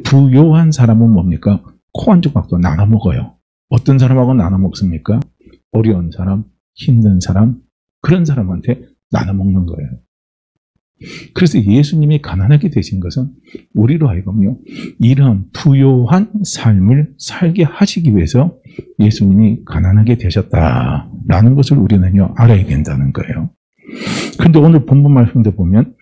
부요한 사람은 뭡니까? 코 한 조각도 나눠 먹어요. 어떤 사람하고 나눠 먹습니까? 어려운 사람, 힘든 사람, 그런 사람한테 나눠 먹는 거예요. 그래서 예수님이 가난하게 되신 것은 우리로 하여금요, 이러한 부요한 삶을 살게 하시기 위해서 예수님이 가난하게 되셨다라는 것을 우리는요, 알아야 된다는 거예요. 그런데 오늘 본문 말씀도 보면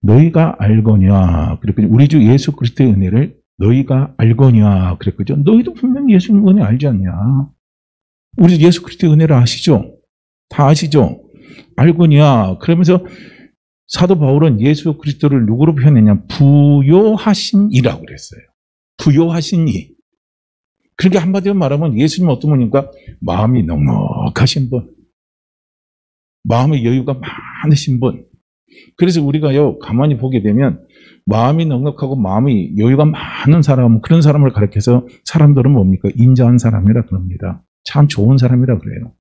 너희가 알거냐, 그랬거든요. 우리 주 예수 그리스도의 은혜를 너희가 알거냐 그랬거든요. 너희도 분명히 예수님 은혜 알지 않냐? 우리 예수 그리스도의 은혜를 아시죠? 다 아시죠? 알거냐. 그러면서 사도 바울은 예수 그리스도를 누구로 표현했냐? 부요하신 이라고 그랬어요. 부요하신 이. 그렇게 한마디로 말하면 예수님은 어떤 분입니까? 마음이 넉넉하신 분. 마음의 여유가 많으신 분. 그래서 우리가요, 가만히 보게 되면 마음이 넉넉하고 마음이 여유가 많은 사람, 그런 사람을 가리켜서 사람들은 뭡니까? 인자한 사람이라 그럽니다. 참 좋은 사람이라 그래요.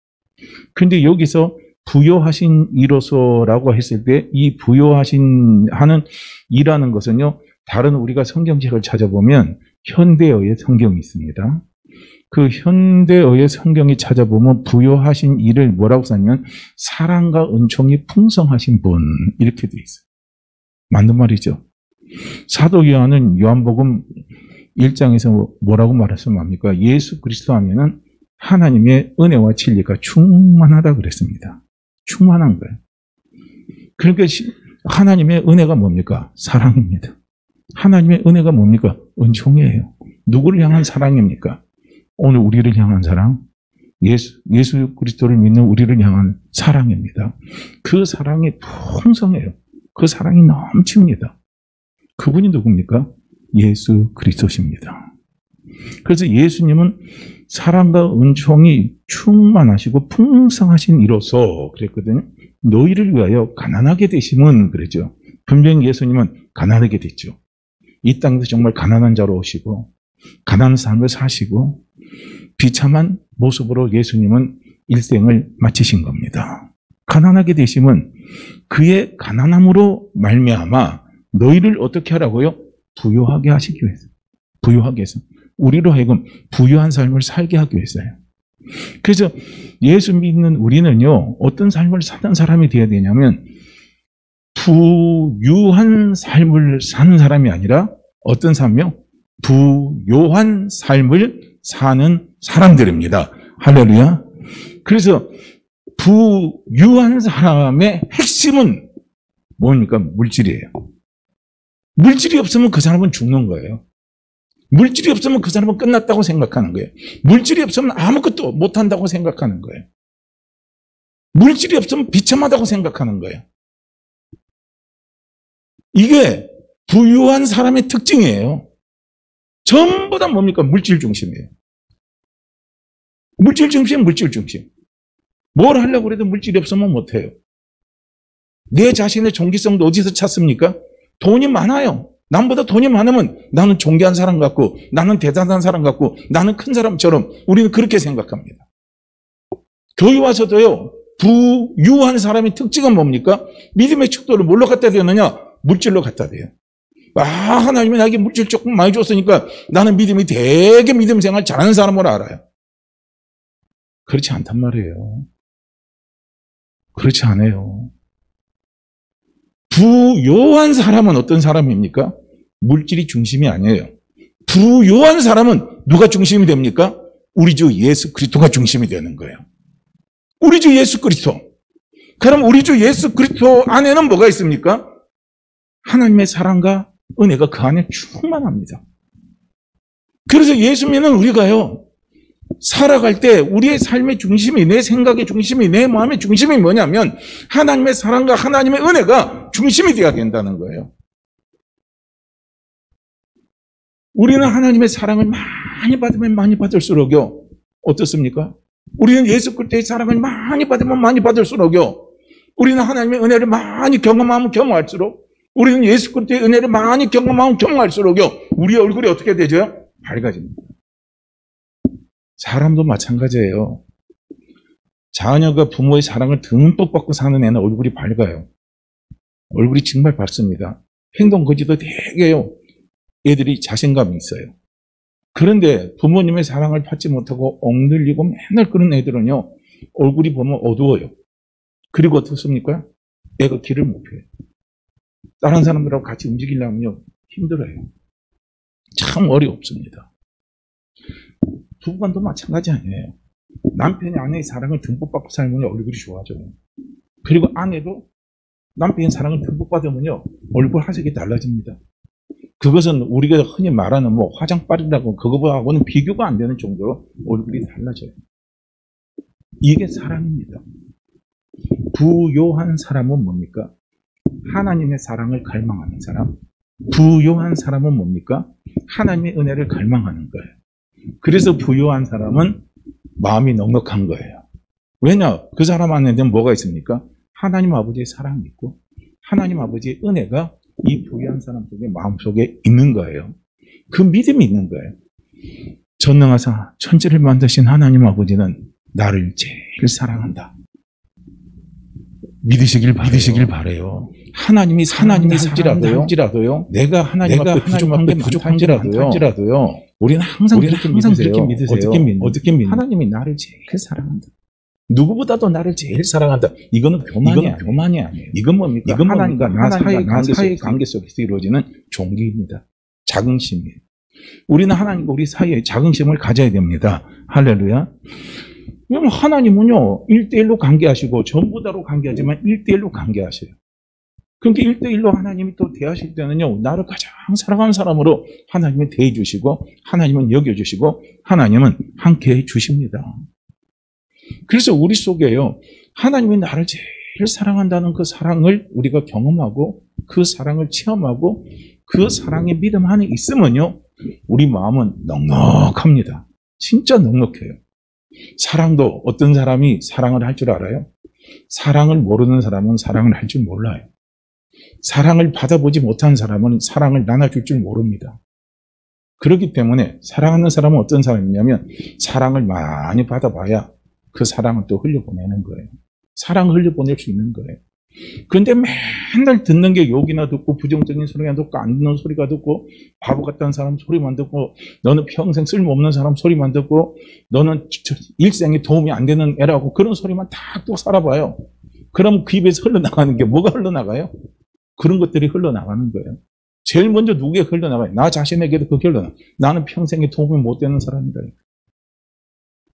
그런데 여기서 부요하신 이로서라고 했을 때 이 부요하신 하는 이라는 것은요, 다른 우리가 성경책을 찾아보면 현대어의 성경이 있습니다. 그 현대어의 성경이 찾아보면 부요하신 이를 뭐라고 썼냐면 사랑과 은총이 풍성하신 분, 이렇게 돼 있어요. 맞는 말이죠. 사도 요한은 요한복음 1장에서 뭐라고 말했으면 합니까? 예수 그리스도 하면은 하나님의 은혜와 진리가 충만하다 그랬습니다. 충만한 거예요. 그러니까 하나님의 은혜가 뭡니까? 사랑입니다. 하나님의 은혜가 뭡니까? 은총이에요. 누구를 향한 사랑입니까? 오늘 우리를 향한 사랑, 예수 그리스도를 믿는 우리를 향한 사랑입니다. 그 사랑이 풍성해요. 그 사랑이 넘칩니다. 그분이 누굽니까? 예수 그리스도십니다. 그래서 예수님은 사랑과 은총이 충만하시고 풍성하신 이로서 그랬거든요. 너희를 위하여 가난하게 되심은 그랬죠. 분명히 예수님은 가난하게 됐죠. 이 땅에서 정말 가난한 자로 오시고 가난한 삶을 사시고 비참한 모습으로 예수님은 일생을 마치신 겁니다. 가난하게 되심은 그의 가난함으로 말미암아 너희를 어떻게 하라고요? 부요하게 하시기 위해서. 부요하게 해서. 우리로 하여금 부유한 삶을 살게 하기 위해서요. 그래서 예수 믿는 우리는요, 어떤 삶을 사는 사람이 되어야 되냐면 부유한 삶을 사는 사람이 아니라 어떤 삶이요? 부요한 삶을 사는 사람들입니다. 할렐루야. 그래서 부유한 사람의 핵심은 뭡니까? 물질이에요. 물질이 없으면 그 사람은 죽는 거예요. 물질이 없으면 그 사람은 끝났다고 생각하는 거예요. 물질이 없으면 아무것도 못한다고 생각하는 거예요. 물질이 없으면 비참하다고 생각하는 거예요. 이게 부유한 사람의 특징이에요. 전부 다 뭡니까? 물질 중심이에요. 물질 중심, 물질 중심. 뭘 하려고 해도 물질이 없으면 못해요. 내 자신의 존귀성도 어디서 찾습니까? 돈이 많아요. 남보다 돈이 많으면 나는 존귀한 사람 같고 나는 대단한 사람 같고 나는 큰 사람처럼 우리는 그렇게 생각합니다. 교회 와서도요, 부유한 사람의 특징은 뭡니까? 믿음의 척도를 뭘로 갖다 대느냐? 물질로 갖다 대요. 하나님이 나에게 물질 조금 많이 줬으니까 나는 믿음이 되게 믿음 생활 잘하는 사람으로 알아요. 그렇지 않단 말이에요. 그렇지 않아요. 부요한 사람은 어떤 사람입니까? 물질이 중심이 아니에요. 부요한 사람은 누가 중심이 됩니까? 우리 주 예수 그리스도가 중심이 되는 거예요. 우리 주 예수 그리스도. 그럼 우리 주 예수 그리스도 안에는 뭐가 있습니까? 하나님의 사랑과 은혜가 그 안에 충만합니다. 그래서 예수 믿는 우리가요, 살아갈 때 우리의 삶의 중심이, 내 생각의 중심이, 내 마음의 중심이 뭐냐면 하나님의 사랑과 하나님의 은혜가 중심이 되어야 된다는 거예요. 우리는 하나님의 사랑을 많이 받으면 많이 받을수록요, 어떻습니까? 우리는 예수 그리스도의 사랑을 많이 받으면 많이 받을수록요, 우리는 하나님의 은혜를 많이 경험하면 경험할수록, 우리는 예수 그리스도의 은혜를 많이 경험하면 경험할수록요, 우리의 얼굴이 어떻게 되죠? 밝아집니다. 사람도 마찬가지예요. 자녀가 부모의 사랑을 듬뿍 받고 사는 애는 얼굴이 밝아요. 얼굴이 정말 밝습니다. 행동 거지도 되게요. 애들이 자신감이 있어요. 그런데 부모님의 사랑을 받지 못하고 억눌리고 맨날 그런 애들은요, 얼굴이 보면 어두워요. 그리고 어떻습니까? 애가 길을 못 펴요. 다른 사람들하고 같이 움직이려면요, 힘들어요. 참 어렵습니다. 부부간도 마찬가지 아니에요. 남편이 아내의 사랑을 듬뿍 받고 살면 얼굴이 좋아져요. 그리고 아내도 남편의 사랑을 듬뿍 받으면요, 얼굴 하색이 달라집니다. 그것은 우리가 흔히 말하는 뭐 화장빨이라고 그거하고는 비교가 안 되는 정도로 얼굴이 달라져요. 이게 사랑입니다. 부요한 사람은 뭡니까? 하나님의 사랑을 갈망하는 사람. 부요한 사람은 뭡니까? 하나님의 은혜를 갈망하는 거예요. 그래서 부요한 사람은 마음이 넉넉한 거예요. 왜냐? 그 사람 안에는 뭐가 있습니까? 하나님 아버지의 사랑이 있고 하나님 아버지의 은혜가 이 부유한 사람 속에 마음속에 있는 거예요. 그 믿음이 있는 거예요. 전능하사 천지를 만드신 하나님 아버지는 나를 제일 사랑한다. 믿으시길 바래요. 하나님이 살지라도요. 내가 하나님 앞에 부족한지라도요. 우리는 항상 그렇게 믿으세요. 어떻게 믿는? 하나님이 나를 제일 사랑한다. 누구보다도 나를 제일 사랑한다. 이거는 교만이 아니에요. 이건 뭡니까? 이건 하나님과 나 사이의 관계 속에서 이루어지는 종기입니다. 자긍심이에요. 우리는 하나님과 우리 사이에 자긍심을 가져야 됩니다. 할렐루야. 그럼 하나님은요, 1대1로 관계하시고 전부 다로 관계하지만 1대1로 관계하세요. 그러니까 1대1로 하나님이 또 대하실 때는요, 나를 가장 사랑하는 사람으로 하나님이 대해주시고 하나님은 여겨주시고 하나님은 함께해 주십니다. 그래서 우리 속에요, 하나님이 나를 제일 사랑한다는 그 사랑을 우리가 경험하고 그 사랑을 체험하고 그 사랑의 믿음 안에 있으면요, 우리 마음은 넉넉합니다. 진짜 넉넉해요. 사랑도 어떤 사람이 사랑을 할 줄 알아요? 사랑을 모르는 사람은 사랑을 할 줄 몰라요. 사랑을 받아보지 못한 사람은 사랑을 나눠줄 줄 모릅니다. 그렇기 때문에 사랑하는 사람은 어떤 사람이냐면 사랑을 많이 받아봐야 그 사랑을 또 흘려보내는 거예요. 사랑을 흘려보낼 수 있는 거예요. 그런데 맨날 듣는 게 욕이나 듣고 부정적인 소리가 듣고 안 듣는 소리가 듣고 바보 같다는 사람 소리만 듣고 너는 평생 쓸모없는 사람 소리만 듣고 너는 일생에 도움이 안 되는 애라고 그런 소리만 딱 또 살아봐요. 그럼 그 입에서 흘러나가는 게 뭐가 흘러나가요? 그런 것들이 흘러나가는 거예요. 제일 먼저 누구에게 흘러나가요? 나 자신에게도 그게 흘러나가요. 나는 평생에 도움이 못 되는 사람이다.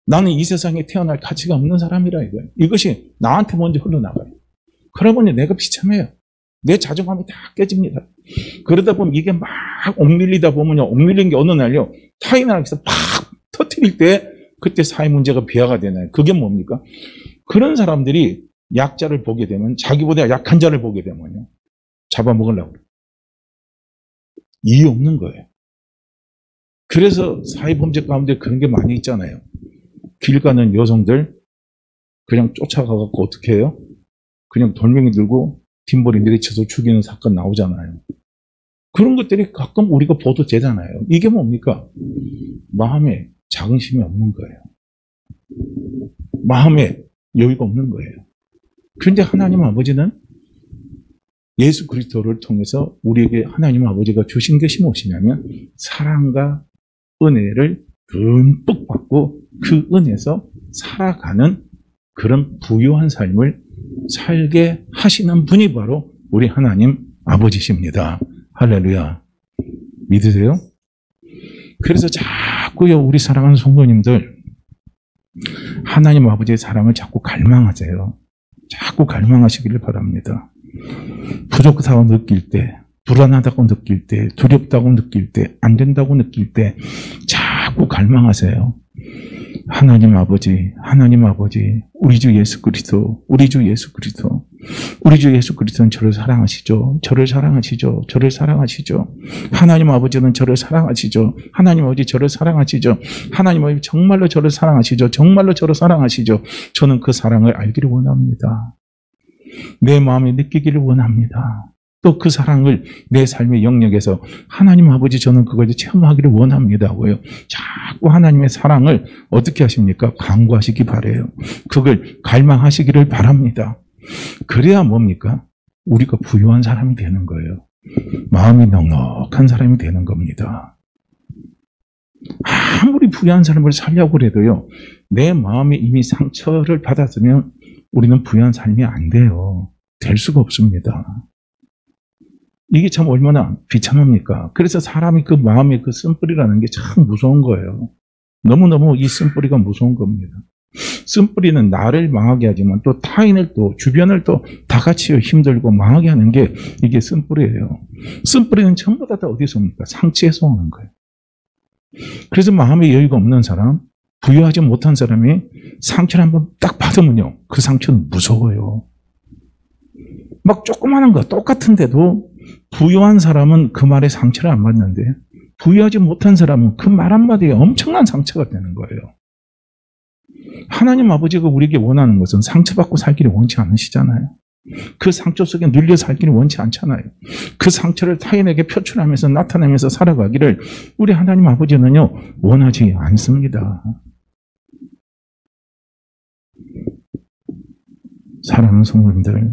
나는 이 세상에 태어날 가치가 없는 사람이라 이거예요. 이것이 나한테 먼저 흘러나가요. 그러보니 내가 비참해요. 내 자존감이 다 깨집니다. 그러다 보면 이게 막 옥밀리다 보면요, 옥밀린 게 어느 날요, 타이나락에서 팍 터뜨릴 때 그때 사회 문제가 비화가 되나요? 그게 뭡니까? 그런 사람들이 약자를 보게 되면, 자기보다 약한 자를 보게 되면요, 잡아먹으려고 그래요. 이유 없는 거예요. 그래서 사회범죄 가운데 그런 게 많이 있잖아요. 길 가는 여성들 그냥 쫓아가갖고 어떻게 해요? 그냥 돌멩이 들고 뒷머리 내리쳐서 죽이는 사건 나오잖아요. 그런 것들이 가끔 우리가 보도되잖아요. 이게 뭡니까? 마음에 자긍심이 없는 거예요. 마음에 여유가 없는 거예요. 그런데 하나님 아버지는 예수 그리스도를 통해서 우리에게 하나님 아버지가 주신 것이 무엇이냐면 사랑과 은혜를 듬뿍 받고 그 은혜에서 살아가는 그런 부유한 삶을 살게 하시는 분이 바로 우리 하나님 아버지십니다. 할렐루야. 믿으세요? 그래서 자꾸요, 우리 사랑하는 성도님들, 하나님 아버지의 사랑을 자꾸 갈망하세요. 자꾸 갈망하시기를 바랍니다. 부족하다고 느낄 때, 불안하다고 느낄 때, 두렵다고 느낄 때, 안 된다고 느낄 때 자꾸 갈망하세요. 하나님 아버지, 우리 주 예수 그리스도, 우리 주 예수 그리스도는 저를 사랑하시죠. 하나님 아버지는 저를 사랑하시죠. 하나님 아버지 저를 사랑하시죠. 하나님 아버지 정말로 저를 사랑하시죠. 저는 그 사랑을 알기를 원합니다. 내 마음에 느끼기를 원합니다. 또 그 사랑을 내 삶의 영역에서 하나님 아버지 저는 그걸 체험하기를 원합니다고요. 자꾸 하나님의 사랑을 어떻게 하십니까? 간구하시기 바라요. 그걸 갈망하시기를 바랍니다. 그래야 뭡니까? 우리가 부유한 사람이 되는 거예요. 마음이 넉넉한 사람이 되는 겁니다. 아무리 부유한 삶을 살려고 해도요, 내 마음이 이미 상처를 받았으면 우리는 부유한 삶이 안 돼요. 될 수가 없습니다. 이게 참 얼마나 비참합니까? 그래서 사람이 그 마음의 그 쓴뿌리라는 게 참 무서운 거예요. 너무너무 이 쓴뿌리가 무서운 겁니다. 쓴뿌리는 나를 망하게 하지만 또 타인을 또 주변을 또 다 같이 힘들고 망하게 하는 게 이게 쓴뿌리예요. 쓴뿌리는 전부 다 어디서 옵니까? 상처에서 오는 거예요. 그래서 마음의 여유가 없는 사람, 부유하지 못한 사람이 상처를 한번 딱 받으면요, 그 상처는 무서워요. 막 조그마한 거 똑같은데도 부유한 사람은 그 말에 상처를 안 받는데 부유하지 못한 사람은 그 말 한마디에 엄청난 상처가 되는 거예요. 하나님 아버지가 우리에게 원하는 것은 상처받고 살기를 원치 않으시잖아요. 그 상처 속에 눌려 살기를 원치 않잖아요. 그 상처를 타인에게 표출하면서 나타내면서 살아가기를 우리 하나님 아버지는요, 원하지 않습니다. 사랑하는 성도님들,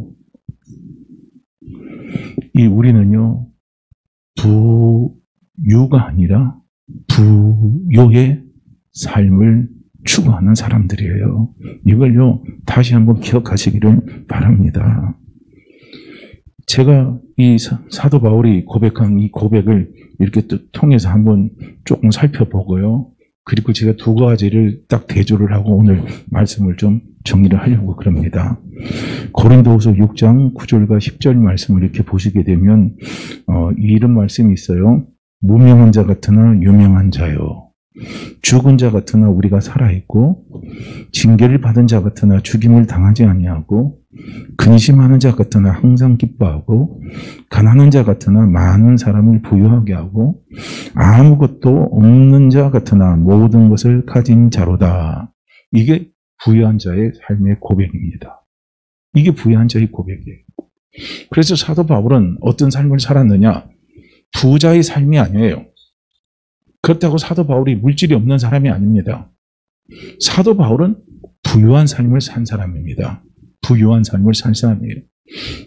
우리는요, 부유가 아니라 부요의 삶을 추구하는 사람들이에요. 이걸요, 다시 한번 기억하시기를 바랍니다. 제가 이 사도 바울이 고백한 이 고백을 이렇게 통해서 한번 조금 살펴보고요. 그리고 제가 두 가지를 딱 대조를 하고 오늘 말씀을 좀 정리를 하려고 그럽니다. 고린도후서 6장 9절과 10절 말씀을 이렇게 보시게 되면 이런 말씀이 있어요. 무명한 자 같으나 유명한 자요. 죽은 자 같으나 우리가 살아있고 징계를 받은 자 같으나 죽임을 당하지 아니하고 근심하는 자 같으나 항상 기뻐하고 가난한 자 같으나 많은 사람을 부유하게 하고 아무것도 없는 자 같으나 모든 것을 가진 자로다. 이게 부유한 자의 삶의 고백입니다. 이게 부유한 자의 고백이에요. 그래서 사도 바울은 어떤 삶을 살았느냐? 부자의 삶이 아니에요. 그렇다고 사도 바울이 물질이 없는 사람이 아닙니다. 사도 바울은 부유한 삶을 산 사람입니다. 부유한 삶을 산 사람이에요.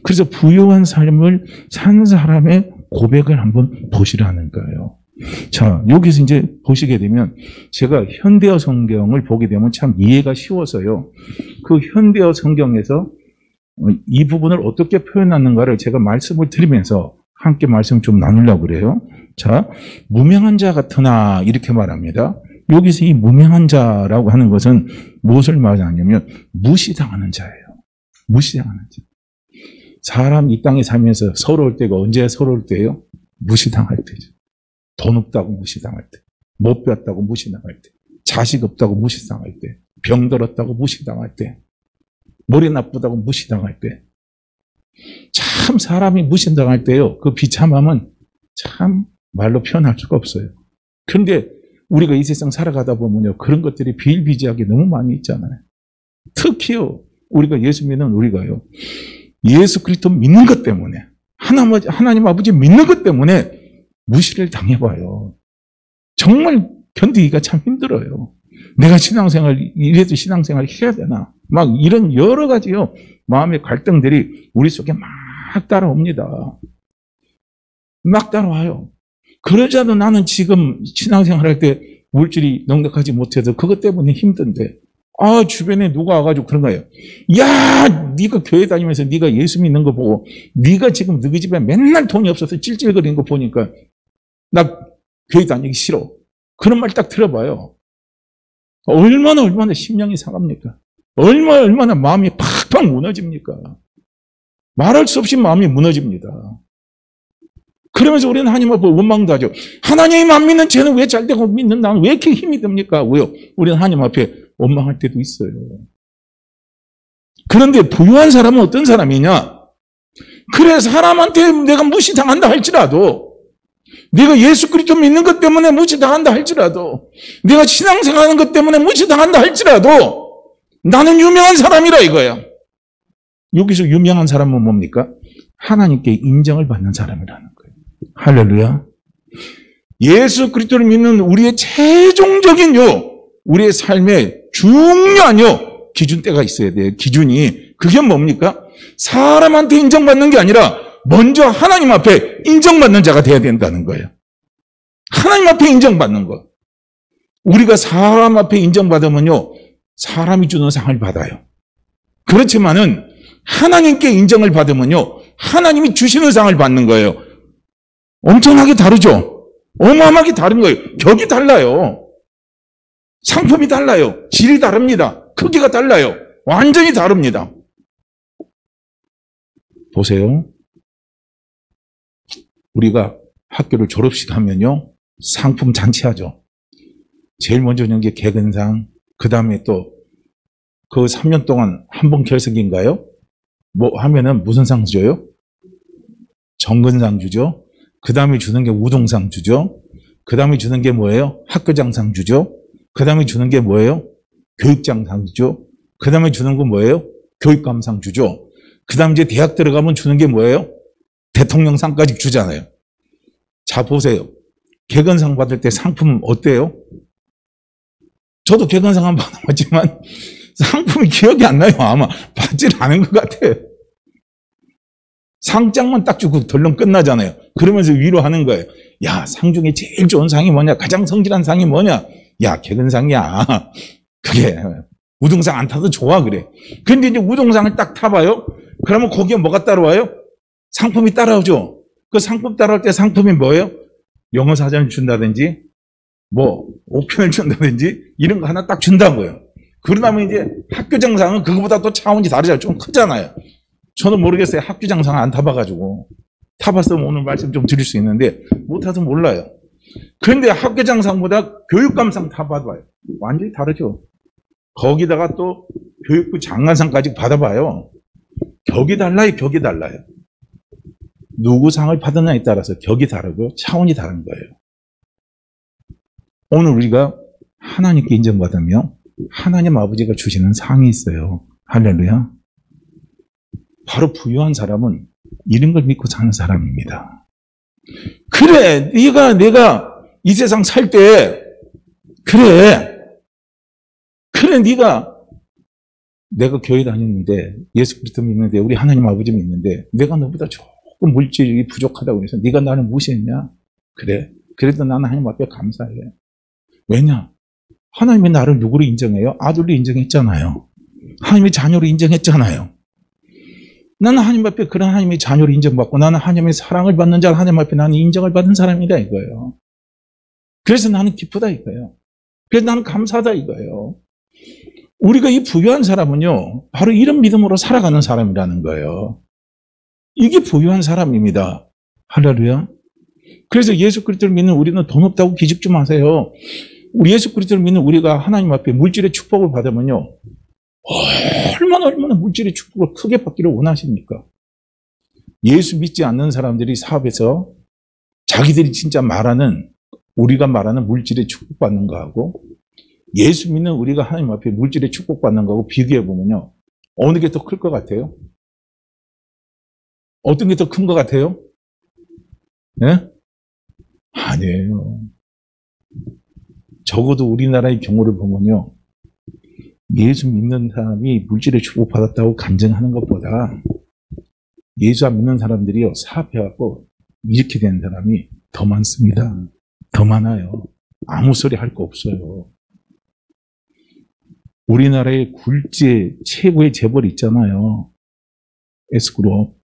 그래서 부유한 삶을 산 사람의 고백을 한번 보시라는 거예요. 자, 여기서 이제 보시게 되면 제가 현대어 성경을 보게 되면 참 이해가 쉬워서요. 그 현대어 성경에서 이 부분을 어떻게 표현하는가를 제가 말씀을 드리면서 함께 말씀 좀 나누려고 그래요. 자, 무명한 자 같으나 이렇게 말합니다. 여기서 이 무명한 자라고 하는 것은 무엇을 말하냐면 무시당하는 자예요. 무시당하는 자. 사람 이 땅에 살면서 서러울 때가 언제 서러울 때예요? 무시당할 때죠. 돈 없다고 무시당할 때, 못 배웠다고 무시당할 때, 자식 없다고 무시당할 때, 병 들었다고 무시당할 때, 머리 나쁘다고 무시당할 때, 참 사람이 무시당할 때요, 그 비참함은 참 말로 표현할 수가 없어요. 그런데 우리가 이 세상 살아가다 보면요, 그런 것들이 비일비재하게 너무 많이 있잖아요. 특히요, 우리가 예수 믿는 우리가요, 예수 그리스도 믿는 것 때문에, 하나님 아버지 믿는 것 때문에 무시를 당해봐요. 정말 견디기가 참 힘들어요. 내가 신앙생활, 이래도 신앙생활 해야 되나? 막 이런 여러 가지요, 마음의 갈등들이 우리 속에 막 따라옵니다. 막 따라와요. 그러자도 나는 지금 신앙생활 할 때 물질이 넉넉하지 못해서 그것 때문에 힘든데, 주변에 누가 와가지고 그런 거예요. 야, 네가 교회 다니면서 네가 예수 믿는 거 보고 네가 지금 너희 집에 맨날 돈이 없어서 찔찔거리는 거 보니까 나 교회 다니기 싫어. 그런 말 딱 들어봐요. 얼마나 심령이 상합니까? 얼마나 마음이 팍팍 무너집니까? 말할 수 없이 마음이 무너집니다. 그러면서 우리는 하나님 앞에 원망도 하죠. 하나님 안 믿는 쟤는 왜 잘되고 믿는 나는 왜 이렇게 힘이 듭니까? 왜요? 우리는 하나님 앞에 원망할 때도 있어요. 그런데 부유한 사람은 어떤 사람이냐? 그래, 사람한테 내가 무시당한다 할지라도, 내가 예수 그리스도 믿는 것 때문에 무시당한다 할지라도, 내가 신앙생활하는 것 때문에 무시당한다 할지라도 나는 유명한 사람이라 이거야. 여기서 유명한 사람은 뭡니까? 하나님께 인정을 받는 사람이라는 거예요. 할렐루야. 예수 그리스도를 믿는 우리의 최종적인요, 우리의 삶의 중요한요, 기준대가 있어야 돼요. 기준이. 그게 뭡니까? 사람한테 인정받는 게 아니라 먼저 하나님 앞에 인정받는 자가 돼야 된다는 거예요. 하나님 앞에 인정받는 거. 우리가 사람 앞에 인정받으면요, 사람이 주는 상을 받아요. 그렇지만은 하나님께 인정을 받으면요, 하나님이 주시는 상을 받는 거예요. 엄청나게 다르죠? 어마어마하게 다른 거예요. 격이 달라요. 상품이 달라요. 질이 다릅니다. 크기가 달라요. 완전히 다릅니다. 보세요. 우리가 학교를 졸업식 하면요, 상품 잔치하죠. 제일 먼저 오는 게 개근상, 그 다음에 또 그 3년 동안 한 번 결석인가요? 뭐 하면은 무슨 상 줘요? 정근상 주죠. 그 다음에 주는 게 우동상 주죠. 그 다음에 주는 게 뭐예요? 학교장상 주죠. 그 다음에 주는 게 뭐예요? 교육장상 주죠. 그 다음에 주는 건 뭐예요? 교육감상 주죠. 그 다음에 이제 대학 들어가면 주는 게 뭐예요? 대통령상까지 주잖아요. 자, 보세요. 개근상 받을 때 상품 어때요? 저도 개근상 한 번 받았지만 상품이 기억이 안 나요. 아마 받질 않은 것 같아요. 상장만 딱 주고 덜렁 끝나잖아요. 그러면서 위로하는 거예요. 야, 상 중에 제일 좋은 상이 뭐냐? 가장 성실한 상이 뭐냐? 야, 개근상이야. 그게 우등상 안 타도 좋아 그래. 근데 이제 우등상을 딱 타봐요. 그러면 거기에 뭐가 따라와요? 상품이 따라오죠. 그 상품 따라올 때 상품이 뭐예요? 영어 사전을 준다든지 뭐 오편을 준다든지 이런 거 하나 딱 준다고요. 그러다면 이제 학교장상은 그거보다 또 차원이 다르잖아요. 좀 크잖아요. 저는 모르겠어요. 학교장상 안 타봐가지고. 타봤으면 오늘 말씀 좀 드릴 수 있는데 못 타서 몰라요. 그런데 학교장상보다 교육감상 타봐봐요. 완전히 다르죠. 거기다가 또 교육부 장관상까지 받아봐요. 격이 달라요. 격이 달라요. 누구 상을 받느냐에 따라서 격이 다르고 차원이 다른 거예요. 오늘 우리가 하나님께 인정받으며 하나님 아버지가 주시는 상이 있어요. 할렐루야. 바로 부유한 사람은 이런 걸 믿고 사는 사람입니다. 그래, 내가 이 세상 살 때, 그래, 내가 교회 다녔는데, 예수 그리스도 믿는데, 우리 하나님 아버지 믿는데, 내가 너보다 조금 물질이 부족하다고 해서 네가 나를 무시했냐? 그래, 그래도 나는 하나님 앞에 감사해. 왜냐? 하나님이 나를 누구로 인정해요? 아들로 인정했잖아요. 하나님의 자녀로 인정했잖아요. 나는 하나님 앞에 그런 하나님의 자녀로 인정받고 나는 하나님의 사랑을 받는 자, 하나님 앞에 나는 인정을 받은 사람이다 이거예요. 그래서 나는 기쁘다 이거예요. 그래서 나는 감사하다 이거예요. 우리가 이 부유한 사람은요, 바로 이런 믿음으로 살아가는 사람이라는 거예요. 이게 부유한 사람입니다. 할렐루야. 그래서 예수 그리스도를 믿는 우리는 돈 없다고 기죽 좀 하세요. 우리 예수 그리스도를 믿는 우리가 하나님 앞에 물질의 축복을 받으면요, 얼마나 물질의 축복을 크게 받기를 원하십니까? 예수 믿지 않는 사람들이 사업에서 자기들이 진짜 우리가 말하는 물질의 축복받는 거하고 예수 믿는 우리가 하나님 앞에 물질의 축복받는 거하고 비교해보면요, 어느 게 더 클 것 같아요? 어떤 게 더 큰 것 같아요? 네? 아니에요. 적어도 우리나라의 경우를 보면요, 예수 믿는 사람이 물질의 축복받았다고 간증하는 것보다 예수 안 믿는 사람들이요, 사업해갖고 이렇게 된 사람이 더 많습니다. 더 많아요. 아무 소리 할 거 없어요. 우리나라의 굴지의 최고의 재벌이 있잖아요. S그룹.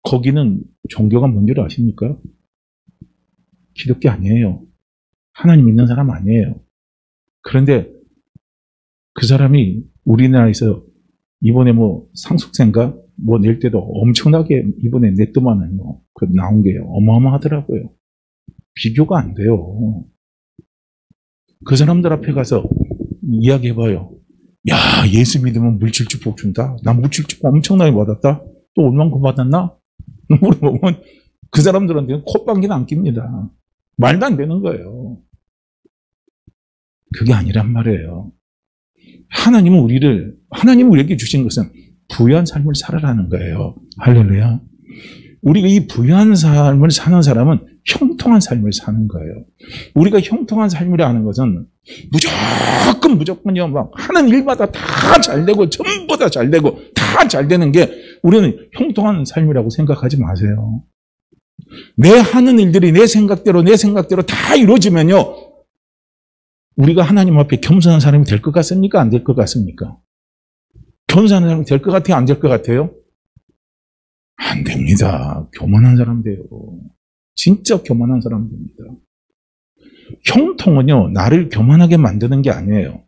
거기는 종교가 뭔지를 아십니까? 기독교 아니에요. 하나님 믿는 사람 아니에요. 그런데 그 사람이 우리나라에서 이번에 뭐 상속세인가 뭐 낼 때도 엄청나게 이번에 냈더만은요, 그 나온 게 어마어마하더라고요. 비교가 안 돼요. 그 사람들 앞에 가서 이야기해봐요. 야, 예수 믿으면 물질 축복 준다. 나 물질 축복 엄청나게 받았다. 또 얼만큼 받았나? 물어보면 그 사람들한테는 콧방귀는 안 낍니다. 말도 안 되는 거예요. 그게 아니란 말이에요. 하나님은 우리에게 주신 것은 부유한 삶을 살아라는 거예요. 할렐루야. 우리가 이 부유한 삶을 사는 사람은 형통한 삶을 사는 거예요. 우리가 형통한 삶이라는 것은 무조건요, 막 하는 일마다 다 잘 되고 전부 다 잘 되고 다 잘 되는 게 우리는 형통한 삶이라고 생각하지 마세요. 내 하는 일들이 내 생각대로 다 이루어지면요. 우리가 하나님 앞에 겸손한 사람이 될 것 같습니까? 안 될 것 같습니까? 겸손한 사람이 될 것 같아요? 안 될 것 같아요? 안 됩니다. 교만한 사람 돼요. 진짜 교만한 사람 됩니다. 형통은요, 나를 교만하게 만드는 게 아니에요.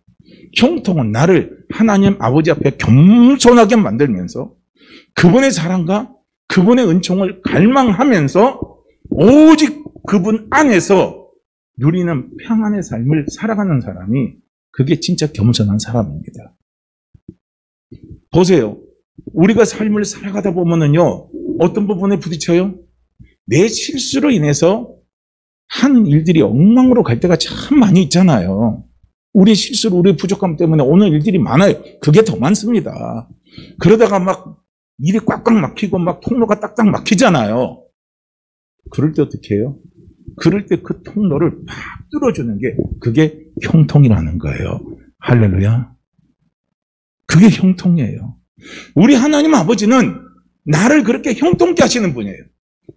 형통은 나를 하나님 아버지 앞에 겸손하게 만들면서 그분의 사랑과 그분의 은총을 갈망하면서 오직 그분 안에서 누리는 평안의 삶을 살아가는 사람이 그게 진짜 겸손한 사람입니다. 보세요. 우리가 삶을 살아가다 보면은요, 어떤 부분에 부딪혀요? 내 실수로 인해서 하는 일들이 엉망으로 갈 때가 참 많이 있잖아요. 우리 실수로, 우리 부족함 때문에 오는 일들이 많아요. 그게 더 많습니다. 그러다가 막 일이 꽉꽉 막히고 막 통로가 딱딱 막히잖아요. 그럴 때 어떻게 해요? 그럴 때 그 통로를 팍 뚫어주는 게 그게 형통이라는 거예요. 할렐루야. 그게 형통이에요. 우리 하나님 아버지는 나를 그렇게 형통케 하시는 분이에요.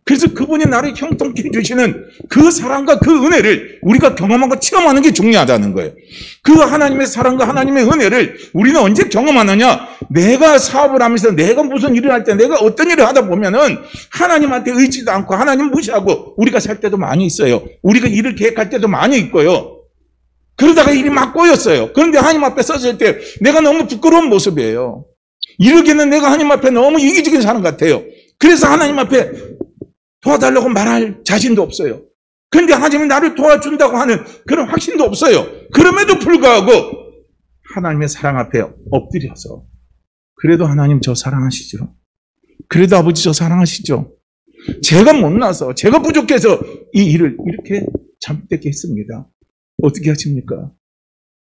그래서 그분이 나를 형통케 해주시는 그 사랑과 그 은혜를 우리가 경험하고 체험하는 게 중요하다는 거예요. 그 하나님의 사랑과 하나님의 은혜를 우리는 언제 경험하느냐? 내가 사업을 하면서 내가 무슨 일을 할 때 내가 어떤 일을 하다 보면은 하나님한테 의지도 않고 하나님 무시하고 우리가 살 때도 많이 있어요. 우리가 일을 계획할 때도 많이 있고요. 그러다가 일이 막 꼬였어요. 그런데 하나님 앞에 서질 때 내가 너무 부끄러운 모습이에요. 이러기에는 내가 하나님 앞에 너무 이기적인 사람 같아요. 그래서 하나님 앞에 도와달라고 말할 자신도 없어요. 그런데 하나님이 나를 도와준다고 하는 그런 확신도 없어요. 그럼에도 불구하고 하나님의 사랑 앞에 엎드려서 그래도 하나님 저 사랑하시죠? 그래도 아버지 저 사랑하시죠? 제가 못나서 제가 부족해서 이 일을 이렇게 잘못되게 했습니다. 어떻게 하십니까?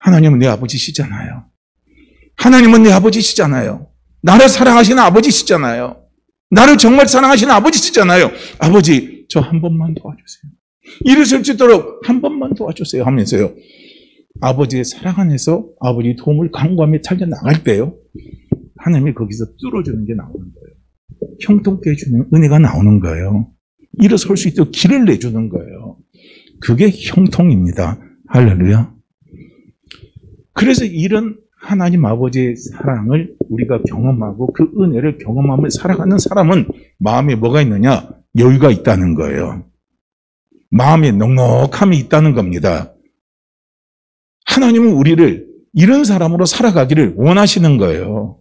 하나님은 내 아버지시잖아요. 하나님은 내 아버지시잖아요. 나를 사랑하시는 아버지시잖아요. 나를 정말 사랑하시는 아버지시잖아요. 아버지, 저 한 번만 도와주세요. 이랬을 수 있도록 한 번만 도와주세요 하면서요. 아버지의 사랑 안에서 아버지의 도움을 간구하며 달려나갈 때요. 하나님이 거기서 뚫어주는 게 나오는 거예요. 형통케 해주는 은혜가 나오는 거예요. 일어설 수 있도록 길을 내주는 거예요. 그게 형통입니다. 할렐루야. 그래서 이런 하나님 아버지의 사랑을 우리가 경험하고 그 은혜를 경험하며 살아가는 사람은 마음에 뭐가 있느냐? 여유가 있다는 거예요. 마음에 넉넉함이 있다는 겁니다. 하나님은 우리를 이런 사람으로 살아가기를 원하시는 거예요.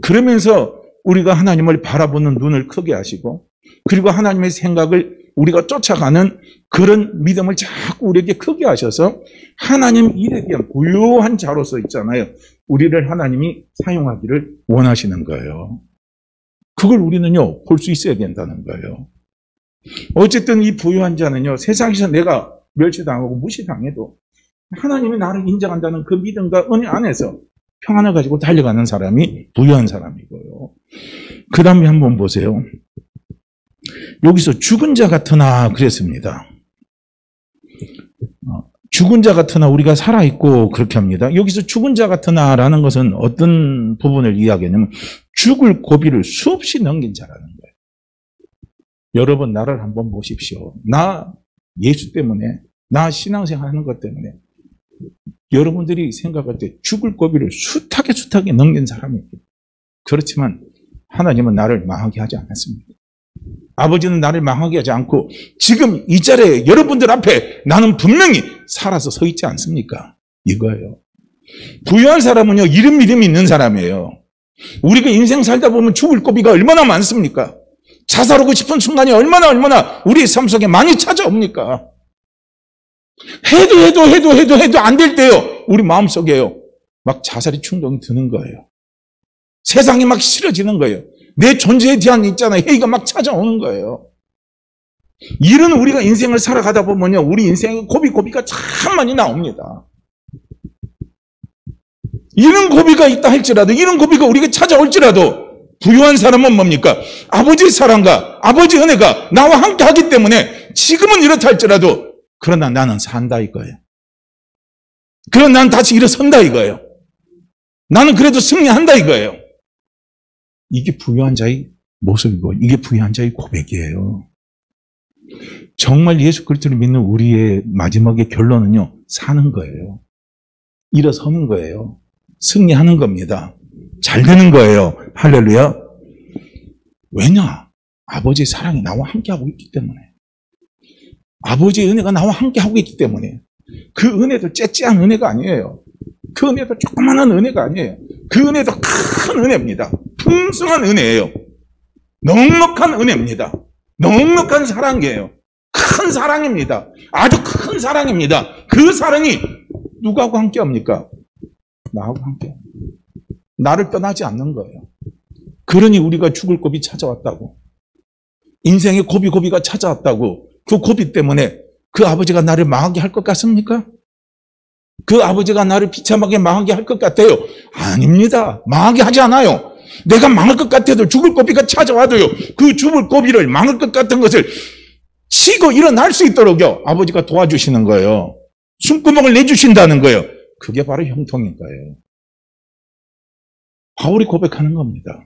그러면서 우리가 하나님을 바라보는 눈을 크게 하시고 그리고 하나님의 생각을 우리가 쫓아가는 그런 믿음을 자꾸 우리에게 크게 하셔서 하나님 일에 대한 고요한 자로서 있잖아요. 우리를 하나님이 사용하기를 원하시는 거예요. 그걸 우리는요, 볼 수 있어야 된다는 거예요. 어쨌든 이 부유한 자는요, 세상에서 내가 멸시당하고 무시당해도 하나님이 나를 인정한다는 그 믿음과 은혜 안에서 평안을 가지고 달려가는 사람이 부유한 사람이고요. 그 다음에 한번 보세요. 여기서 죽은 자 같으나 그랬습니다. 죽은 자 같으나 우리가 살아있고 그렇게 합니다. 여기서 죽은 자 같으나 라는 것은 어떤 부분을 이야기하냐면 죽을 고비를 수없이 넘긴 자라는 거예요. 여러분 나를 한번 보십시오. 나 예수 때문에 나 신앙생활 하는 것 때문에 여러분들이 생각할 때 죽을 고비를 숱하게 넘긴 사람이에요. 그렇지만 하나님은 나를 망하게 하지 않았습니다. 아버지는 나를 망하게 하지 않고 지금 이 자리에 여러분들 앞에 나는 분명히 살아서 서 있지 않습니까? 이거예요. 부유한 사람은요, 이름이 있는 사람이에요. 우리가 인생 살다 보면 죽을 고비가 얼마나 많습니까? 자살하고 싶은 순간이 얼마나 우리 삶 속에 많이 찾아옵니까? 해도 안 될 때요. 우리 마음속에요. 막 자살의 충동이 드는 거예요. 세상이 막 싫어지는 거예요. 내 존재에 대한 있잖아요. 회의가 막 찾아오는 거예요. 이런 우리가 인생을 살아가다 보면요. 우리 인생에 고비가 참 많이 나옵니다. 이런 고비가 있다 할지라도, 이런 고비가 우리가 찾아올지라도, 부유한 사람은 뭡니까? 아버지의 사랑과 아버지의 은혜가 나와 함께 하기 때문에 지금은 이렇다 할지라도, 그러나 나는 산다 이거예요. 그러나 나는 다시 일어선다 이거예요. 나는 그래도 승리한다 이거예요. 이게 부유한 자의 모습이고 이게 부유한 자의 고백이에요. 정말 예수 그리스도를 믿는 우리의 마지막의 결론은요. 사는 거예요. 일어서는 거예요. 승리하는 겁니다. 잘 되는 거예요. 할렐루야. 왜냐? 아버지의 사랑이 나와 함께하고 있기 때문에. 아버지의 은혜가 나와 함께하고 있기 때문에. 그 은혜도 째째한 은혜가 아니에요. 그 은혜도 조그마한 은혜가 아니에요. 그 은혜도 큰 은혜입니다. 풍성한 은혜예요. 넉넉한 은혜입니다. 넉넉한 사랑이에요. 큰 사랑입니다. 아주 큰 사랑입니다. 그 사랑이 누구하고 함께합니까? 나하고 함께. 나를 떠나지 않는 거예요. 그러니 우리가 죽을 고비 찾아왔다고. 인생의 고비가 찾아왔다고. 그 고비 때문에 그 아버지가 나를 망하게 할 것 같습니까? 그 아버지가 나를 비참하게 망하게 할 것 같아요? 아닙니다. 망하게 하지 않아요. 내가 망할 것 같아도 죽을 고비가 찾아와도요. 그 죽을 고비를 망할 것 같은 것을 치고 일어날 수 있도록요. 아버지가 도와주시는 거예요. 숨구멍을 내주신다는 거예요. 그게 바로 형통인 거예요. 바울이 고백하는 겁니다.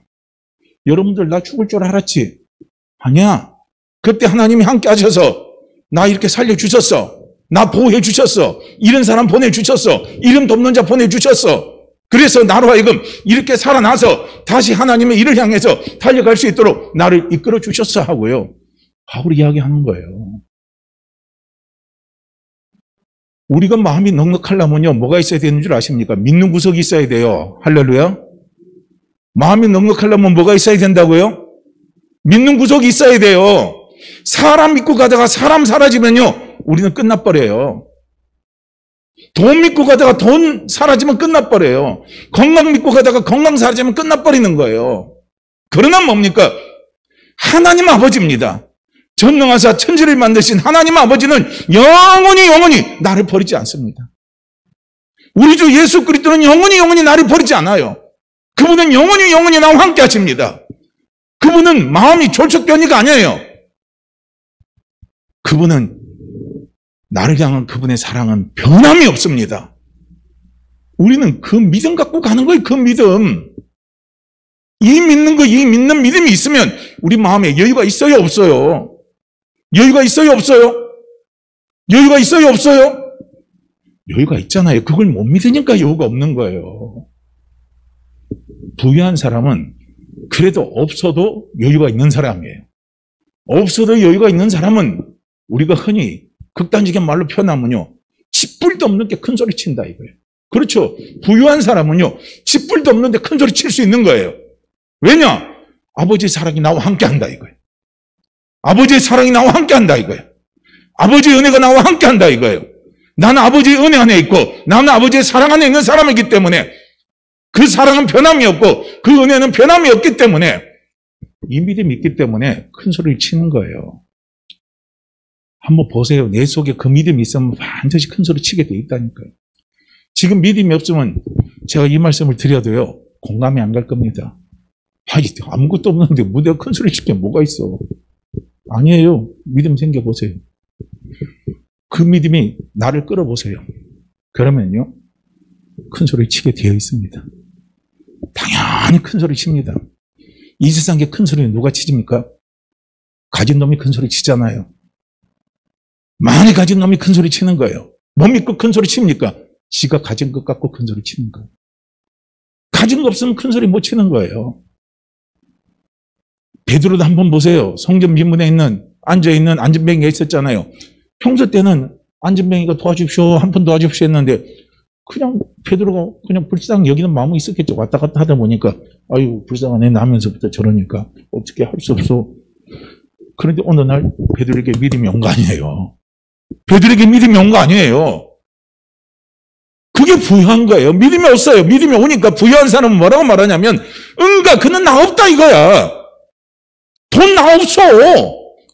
여러분들 나 죽을 줄 알았지? 아니야. 그때 하나님이 함께 하셔서 나 이렇게 살려주셨어. 나 보호해 주셨어. 이런 사람 보내주셨어. 이름 돕는 자 보내주셨어. 그래서 나로 하여금 이렇게 살아나서 다시 하나님의 일을 향해서 달려갈 수 있도록 나를 이끌어 주셨어 하고요. 바울이 이야기하는 거예요. 우리가 마음이 넉넉하려면요. 뭐가 있어야 되는 줄 아십니까? 믿는 구석이 있어야 돼요. 할렐루야. 마음이 넉넉하려면 뭐가 있어야 된다고요? 믿는 구석이 있어야 돼요. 사람 믿고 가다가 사람 사라지면요. 우리는 끝나버려요. 돈 믿고 가다가 돈 사라지면 끝나버려요. 건강 믿고 가다가 건강 사라지면 끝나버리는 거예요. 그러나 뭡니까? 하나님 아버지입니다. 전능하사 천지를 만드신 하나님 아버지는 영원히 나를 버리지 않습니다. 우리 주 예수 그리스도는 영원히 나를 버리지 않아요. 그분은 영원히 나와 함께 하십니다. 그분은 마음이 졸속변이가 아니에요. 그분은 나를 향한 그분의 사랑은 변함이 없습니다. 우리는 그 믿음 갖고 가는 거예요. 그 믿음. 이 믿는 믿음이 있으면 우리 마음에 여유가 있어요, 없어요? 여유가 있어요, 없어요? 여유가 있어요, 없어요? 여유가 있잖아요. 그걸 못 믿으니까 여유가 없는 거예요. 부유한 사람은 그래도 없어도 여유가 있는 사람이에요. 없어도 여유가 있는 사람은 우리가 흔히 극단적인 말로 표현하면요. 쥐뿔도 없는 게 큰 소리 친다 이거예요. 그렇죠. 부유한 사람은요. 쥐뿔도 없는데 큰 소리 칠 수 있는 거예요. 왜냐? 아버지의 사랑이 나와 함께 한다 이거예요. 아버지의 사랑이 나와 함께 한다 이거예요. 아버지의 은혜가 나와 함께 한다 이거예요. 나는 아버지의 은혜 안에 있고 나는 아버지의 사랑 안에 있는 사람이기 때문에 그 사랑은 변함이 없고 그 은혜는 변함이 없기 때문에 이 믿음이 있기 때문에 큰 소리를 치는 거예요. 한번 보세요. 내 속에 그 믿음이 있으면 반드시 큰 소리 치게 돼 있다니까요. 지금 믿음이 없으면 제가 이 말씀을 드려도요. 공감이 안 갈 겁니다. 아무것도 없는데 뭐 내가 큰 소리 칠 게 뭐가 있어. 아니에요. 믿음 생겨보세요. 그 믿음이 나를 끌어보세요. 그러면요. 큰 소리 치게 되어 있습니다. 당연히 큰 소리 칩니다. 이 세상에 큰 소리는 누가 치집니까? 가진 놈이 큰 소리 치잖아요. 많이 가진 놈이 큰 소리 치는 거예요. 못 믿고 큰 소리 칩니까? 지가 가진 것 갖고 큰 소리 치는 거예요. 가진 거 없으면 큰 소리 못 치는 거예요. 베드로도 한번 보세요. 성전 민문에 앉아있는 안전뱅이가 있었잖아요. 평소 때는 안전뱅이가 도와주십시오. 한 번 도와주십시오 했는데 그냥 베드로가 그냥 불쌍히 여기는 마음이 있었겠죠. 왔다 갔다 하다 보니까 아유 불쌍하네 나면서부터 저러니까 어떻게 할 수 없어. 그런데 어느 날 베드로에게 믿음이 온 거 아니에요. 베드로에게 믿음이 온 거 아니에요. 그게 부유한 거예요. 믿음이 없어요. 믿음이 오니까 부유한 사람은 뭐라고 말하냐면 응가 그는 나 없다 이거야. 돈 나 없어.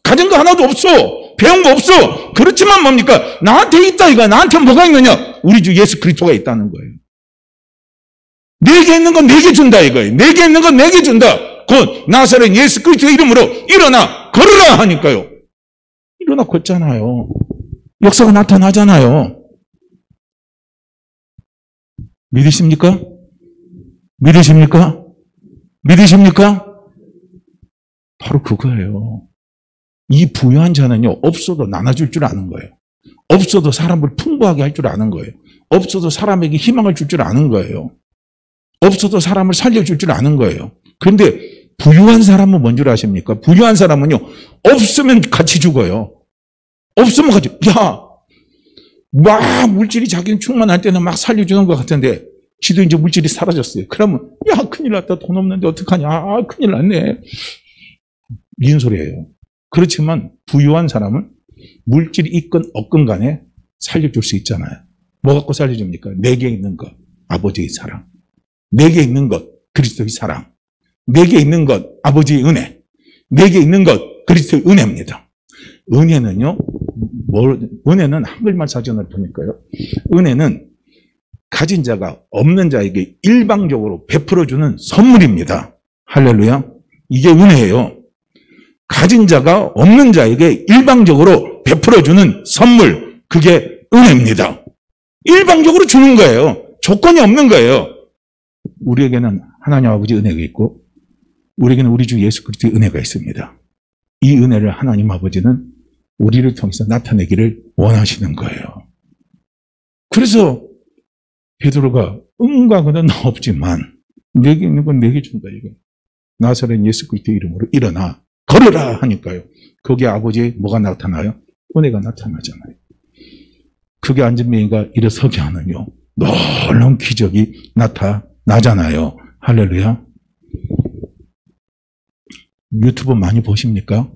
가진 거 하나도 없어. 배운 거 없어. 그렇지만 뭡니까? 나한테 있다 이거야. 나한테 뭐가 있느냐? 우리 주 예수 그리스도가 있다는 거예요. 내게 있는 건 내게 준다 이거예요. 내게 있는 건 내게 준다. 곧 나사렛 예수 그리스도의 이름으로 일어나 걸으라 하니까요. 일어나 걷잖아요. 역사가 나타나잖아요. 믿으십니까? 믿으십니까? 믿으십니까? 바로 그거예요. 이 부유한 자는요, 없어도 나눠줄 줄 아는 거예요. 없어도 사람을 풍부하게 할 줄 아는 거예요. 없어도 사람에게 희망을 줄 줄 아는 거예요. 없어도 사람을 살려줄 줄 아는 거예요. 그런데 부유한 사람은 뭔 줄 아십니까? 부유한 사람은요, 없으면 같이 죽어요. 없으면 같이, 막 물질이 자기는 충만할 때는 막 살려주는 것 같은데, 지도 이제 물질이 사라졌어요. 그러면, 큰일 났다. 돈 없는데 어떡하냐. 큰일 났네. 이런 소리예요. 그렇지만 부유한 사람은 물질이 있건 없건 간에 살려줄 수 있잖아요. 뭐 갖고 살려줍니까? 내게 있는 것, 아버지의 사랑. 내게 있는 것, 그리스도의 사랑. 내게 있는 것, 아버지의 은혜. 내게 있는 것, 그리스도의 은혜입니다. 은혜는요, 은혜는 한글말 사전을 보니까요. 은혜는 가진 자가 없는 자에게 일방적으로 베풀어주는 선물입니다. 할렐루야. 이게 은혜예요. 가진 자가 없는 자에게 일방적으로 베풀어주는 선물, 그게 은혜입니다. 일방적으로 주는 거예요. 조건이 없는 거예요. 우리에게는 하나님 아버지 은혜가 있고 우리에게는 우리 주 예수 그리스도의 은혜가 있습니다. 이 은혜를 하나님 아버지는 우리를 통해서 나타내기를 원하시는 거예요. 그래서 베드로가 응과 그는 없지만 내게 있는 건 내게 준다 이거. 나사렛 예수 그리스도의 이름으로 일어나 걸으라 하니까요. 거기에 아버지의 뭐가 나타나요? 은혜가 나타나잖아요. 그게 안전뱅이가 일어서게 하는요. 놀라운 기적이 나타나잖아요. 할렐루야. 유튜브 많이 보십니까?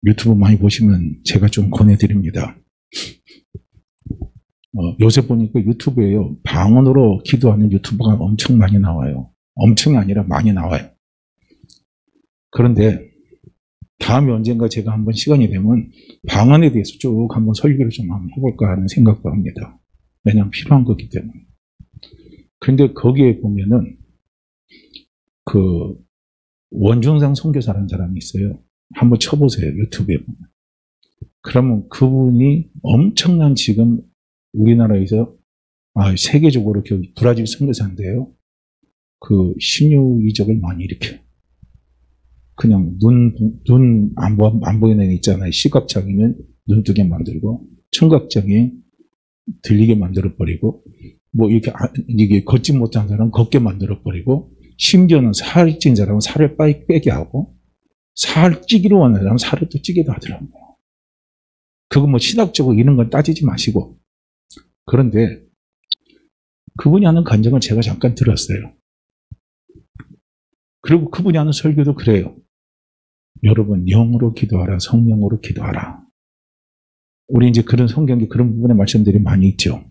유튜브 많이 보시면 제가 좀 권해드립니다. 요새 보니까 유튜브에요. 방언으로 기도하는 유튜버가 엄청 많이 나와요. 엄청이 아니라 많이 나와요. 그런데 다음에 언젠가 제가 한번 시간이 되면 방언에 대해서 쭉 한번 설교를 좀 한번 해볼까 하는 생각도 합니다. 왜냐하면 필요한 거기 때문에. 그런데 거기에 보면은 그 원중상 선교사라는 사람이 있어요. 한번 쳐보세요. 유튜브에 보면. 그러면 그분이 엄청난 지금 우리나라에서 세계적으로 브라질 선교사인데요. 그 신유 이적을 많이 일으켜요. 그냥 눈 안 보이는 애 있잖아요. 시각장애는 눈 뜨게 만들고, 청각장애 들리게 만들어버리고, 뭐 이게 걷지 못한 사람은 걷게 만들어버리고, 심지어는 살 찐 사람은 살을 빼게 하고, 살 찌기로 원하는 사람은 살을 또 찌게도 하더라고요. 그거 뭐 신학적으로 이런 건 따지지 마시고. 그런데 그분이 하는 간증을 제가 잠깐 들었어요. 그리고 그분이 하는 설교도 그래요. 여러분, 영으로 기도하라, 성령으로 기도하라. 우리 이제 그런 성경에 그런 부분의 말씀들이 많이 있죠.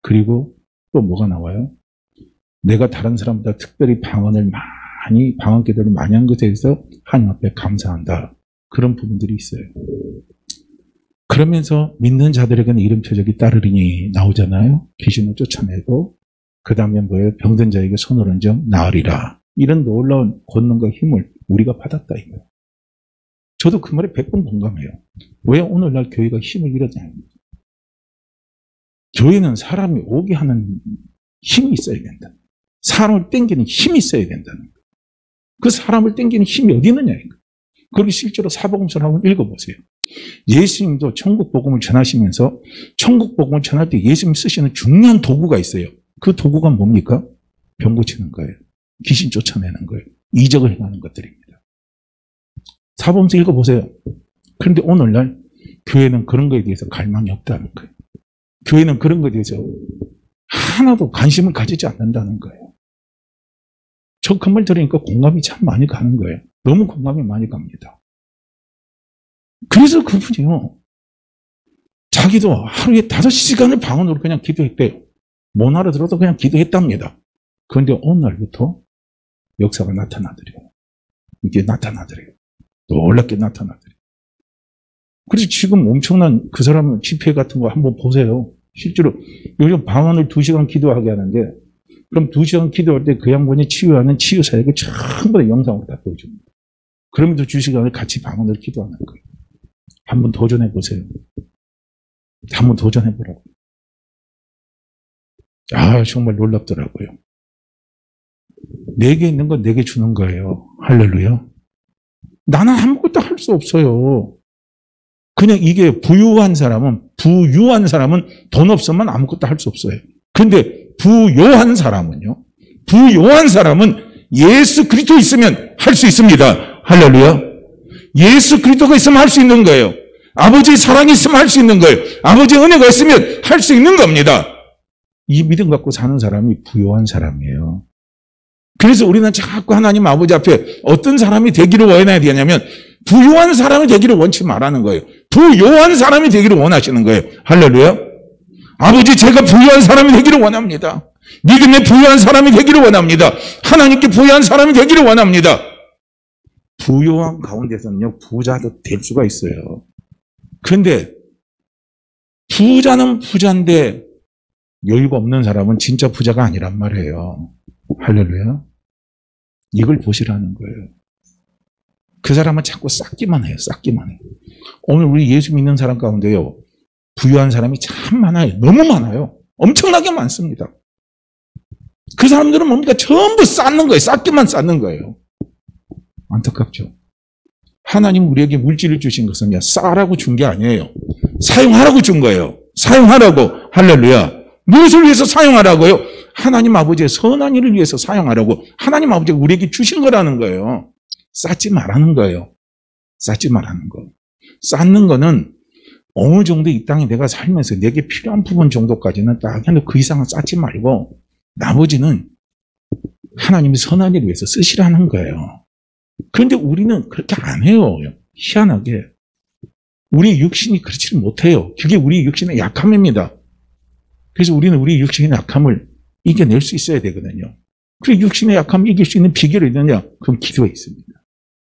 그리고 또 뭐가 나와요? 내가 다른 사람보다 특별히 방언 기도를 많이 한 것에 대해서 하나님 앞에 감사한다. 그런 부분들이 있어요. 그러면서 믿는 자들에게는 이런 표적이 따르리니 나오잖아요. 귀신을 쫓아내고, 그 다음에 뭐예요? 병든 자에게 손을 얹어 나으리라. 이런 놀라운 권능과 힘을 우리가 받았다 이거예요. 저도 그 말에 100번 공감해요. 왜 오늘날 교회가 힘을 잃었냐. 교회는 사람이 오게 하는 힘이 있어야 된다. 사람을 땡기는 힘이 있어야 된다는 거예요. 그 사람을 땡기는 힘이 어디 있느냐 이거. 그리고 실제로 사복음서를 한번 읽어보세요. 예수님도 천국 복음을 전하시면서 천국 복음을 전할 때 예수님 쓰시는 중요한 도구가 있어요. 그 도구가 뭡니까? 병 고치는 거예요. 귀신 쫓아내는 거예요. 이적을 행하는 것들입니다. 사복음서 읽어보세요. 그런데 오늘날 교회는 그런 거에 대해서 갈망이 없다는 거예요. 교회는 그런 거에 대해서 하나도 관심을 가지지 않는다는 거예요. 저 그 말 들으니까 공감이 참 많이 가는 거예요. 너무 공감이 많이 갑니다. 그래서 그분이요. 자기도 하루에 5시간을 방언으로 그냥 기도했대요. 못 알아들어도 그냥 기도했답니다. 그런데 오늘부터 역사가 나타나더래요. 이게 나타나더래요. 놀랍게 나타나더래요. 그래서 지금 엄청난 그 사람 집회 같은 거 한번 보세요. 실제로 요즘 방언을 2시간 기도하게 하는데 그럼 2시간 기도할 때 그 양반이 치유하는 치유 사역을 전부 다 영상으로 다 보여줍니다. 그러면서 2시간을 같이 방언을 기도하는 거예요. 한번 도전해 보세요. 한번 도전해 보라고. 정말 놀랍더라고요. 내게 있는 건 내게 주는 거예요. 할렐루야. 나는 아무것도 할 수 없어요. 그냥 이게 부유한 사람은 돈 없으면 아무것도 할 수 없어요. 근데 부요한 사람은 예수 그리스도 있으면 할 수 있습니다. 할렐루야. 예수 그리스도가 있으면 할 수 있는 거예요. 아버지의 사랑이 있으면 할 수 있는 거예요. 아버지의 은혜가 있으면 할 수 있는 겁니다. 이 믿음 갖고 사는 사람이 부요한 사람이에요. 그래서 우리는 자꾸 하나님 아버지 앞에 어떤 사람이 되기를 원해야 되냐면 부요한 사람이 되기를 원치 말하는 거예요. 부요한 사람이 되기를 원하시는 거예요. 할렐루야. 아버지, 제가 부유한 사람이 되기를 원합니다. 믿음에 부유한 사람이 되기를 원합니다. 하나님께 부유한 사람이 되기를 원합니다. 부유한 가운데서는요, 부자도 될 수가 있어요. 그런데 부자는 부자인데 여유가 없는 사람은 진짜 부자가 아니란 말이에요. 할렐루야. 이걸 보시라는 거예요. 그 사람은 자꾸 쌓기만 해요. 오늘 우리 예수 믿는 사람 가운데요, 부유한 사람이 참 많아요. 너무 많아요. 엄청나게 많습니다. 그 사람들은 뭡니까? 전부 쌓는 거예요. 쌓는 거예요. 안타깝죠. 하나님 우리에게 물질을 주신 것은요, 쌓으라고 준 게 아니에요. 사용하라고 준 거예요. 사용하라고. 할렐루야. 무엇을 위해서 사용하라고요? 하나님 아버지의 선한 일을 위해서 사용하라고 하나님 아버지가 우리에게 주신 거라는 거예요. 쌓지 말라는 거예요. 쌓지 말라는 거. 쌓는 거는 어느 정도 이 땅에 내가 살면서 내게 필요한 부분 정도까지는 딱 해놓고 그 이상은 쌓지 말고 나머지는 하나님이 선한 일을 위해서 쓰시라는 거예요. 그런데 우리는 그렇게 안 해요. 희한하게. 우리 육신이 그렇지를 못해요. 그게 우리 육신의 약함입니다. 그래서 우리는 우리 육신의 약함을 이겨낼 수 있어야 되거든요. 그리고 육신의 약함을 이길 수 있는 비결이 있느냐? 그럼 기도에 있습니다.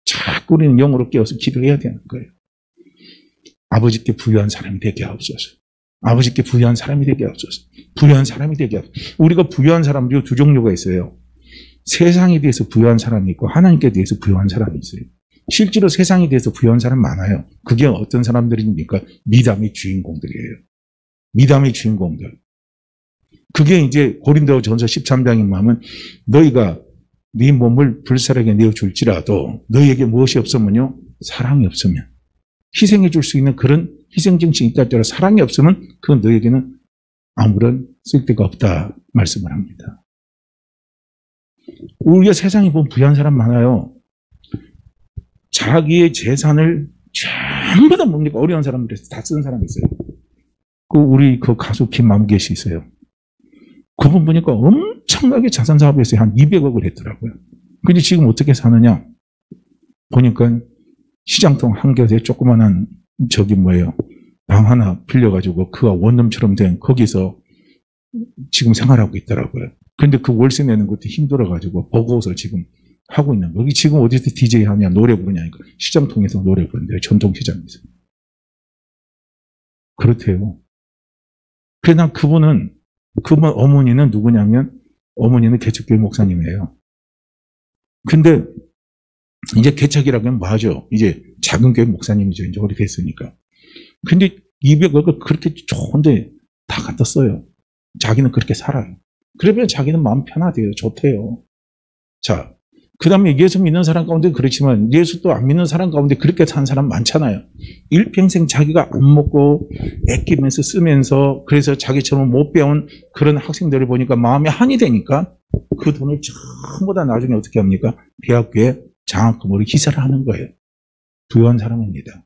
자꾸 우리는 영으로 깨어서 기도해야 되는 거예요. 아버지께 부유한 사람이 되게 하옵소서. 아버지께 부유한 사람이 되게 하옵소서. 부유한 사람이 되게 하옵소서. 우리가 부유한 사람들이 두 종류가 있어요. 세상에 대해서 부유한 사람이 있고 하나님께 대해서 부유한 사람이 있어요. 실제로 세상에 대해서 부유한 사람 많아요. 그게 어떤 사람들입니까? 미담의 주인공들이에요. 미담의 주인공들. 그게 이제 고린도전서 13장에 보면 너희가 네 몸을 불살에게 내어줄지라도 너희에게 무엇이 없으면요? 사랑이 없으면. 희생해 줄 수 있는 그런 희생정신이 있다 할지라도 사랑이 없으면 그건 너희에게는 아무런 쓸데가 없다 말씀을 합니다. 우리가 세상에 보면 부유한 사람 많아요. 자기의 재산을 전부 다 뭡니까? 어려운 사람들에서 다 쓰는 사람이 있어요. 우리 그 가수 김만계 씨 있어요. 그분 보니까 엄청나게 자산 사업에서 한 200억을 했더라고요. 근데 지금 어떻게 사느냐? 보니까 시장통 한 곁에 조그만한 방 하나 빌려가지고 그가 원룸처럼 된 거기서 지금 생활하고 있더라고요. 근데 그 월세 내는 것도 힘들어가지고 버거워서 지금 하고 있는 거예요. 여기 지금 어디서 DJ 하냐, 노래 부르냐니까 시장통에서 노래 부르는데요. 전통시장에서. 그렇대요. 그래서 난 그분 어머니는 누구냐면 어머니는 개척교회 목사님이에요. 근데 이제 개척이라고 하면 뭐하죠? 이제 작은 교회 목사님이죠. 이제 오래됐으니까. 근데 200억을 그렇게 좋은데 다 갖다 써요. 자기는 그렇게 살아요. 그러면 자기는 마음 편하대요. 좋대요. 자, 그 다음에 예수 믿는 사람 가운데 그렇지만 예수도 안 믿는 사람 가운데 그렇게 사는 사람 많잖아요. 일평생 자기가 안 먹고 아끼면서 쓰면서 그래서 자기처럼 못 배운 그런 학생들을 보니까 마음이 한이 되니까 그 돈을 전부 다 나중에 어떻게 합니까? 대학교에 장학금으로 희사를 하는 거예요. 부유한 사람입니다.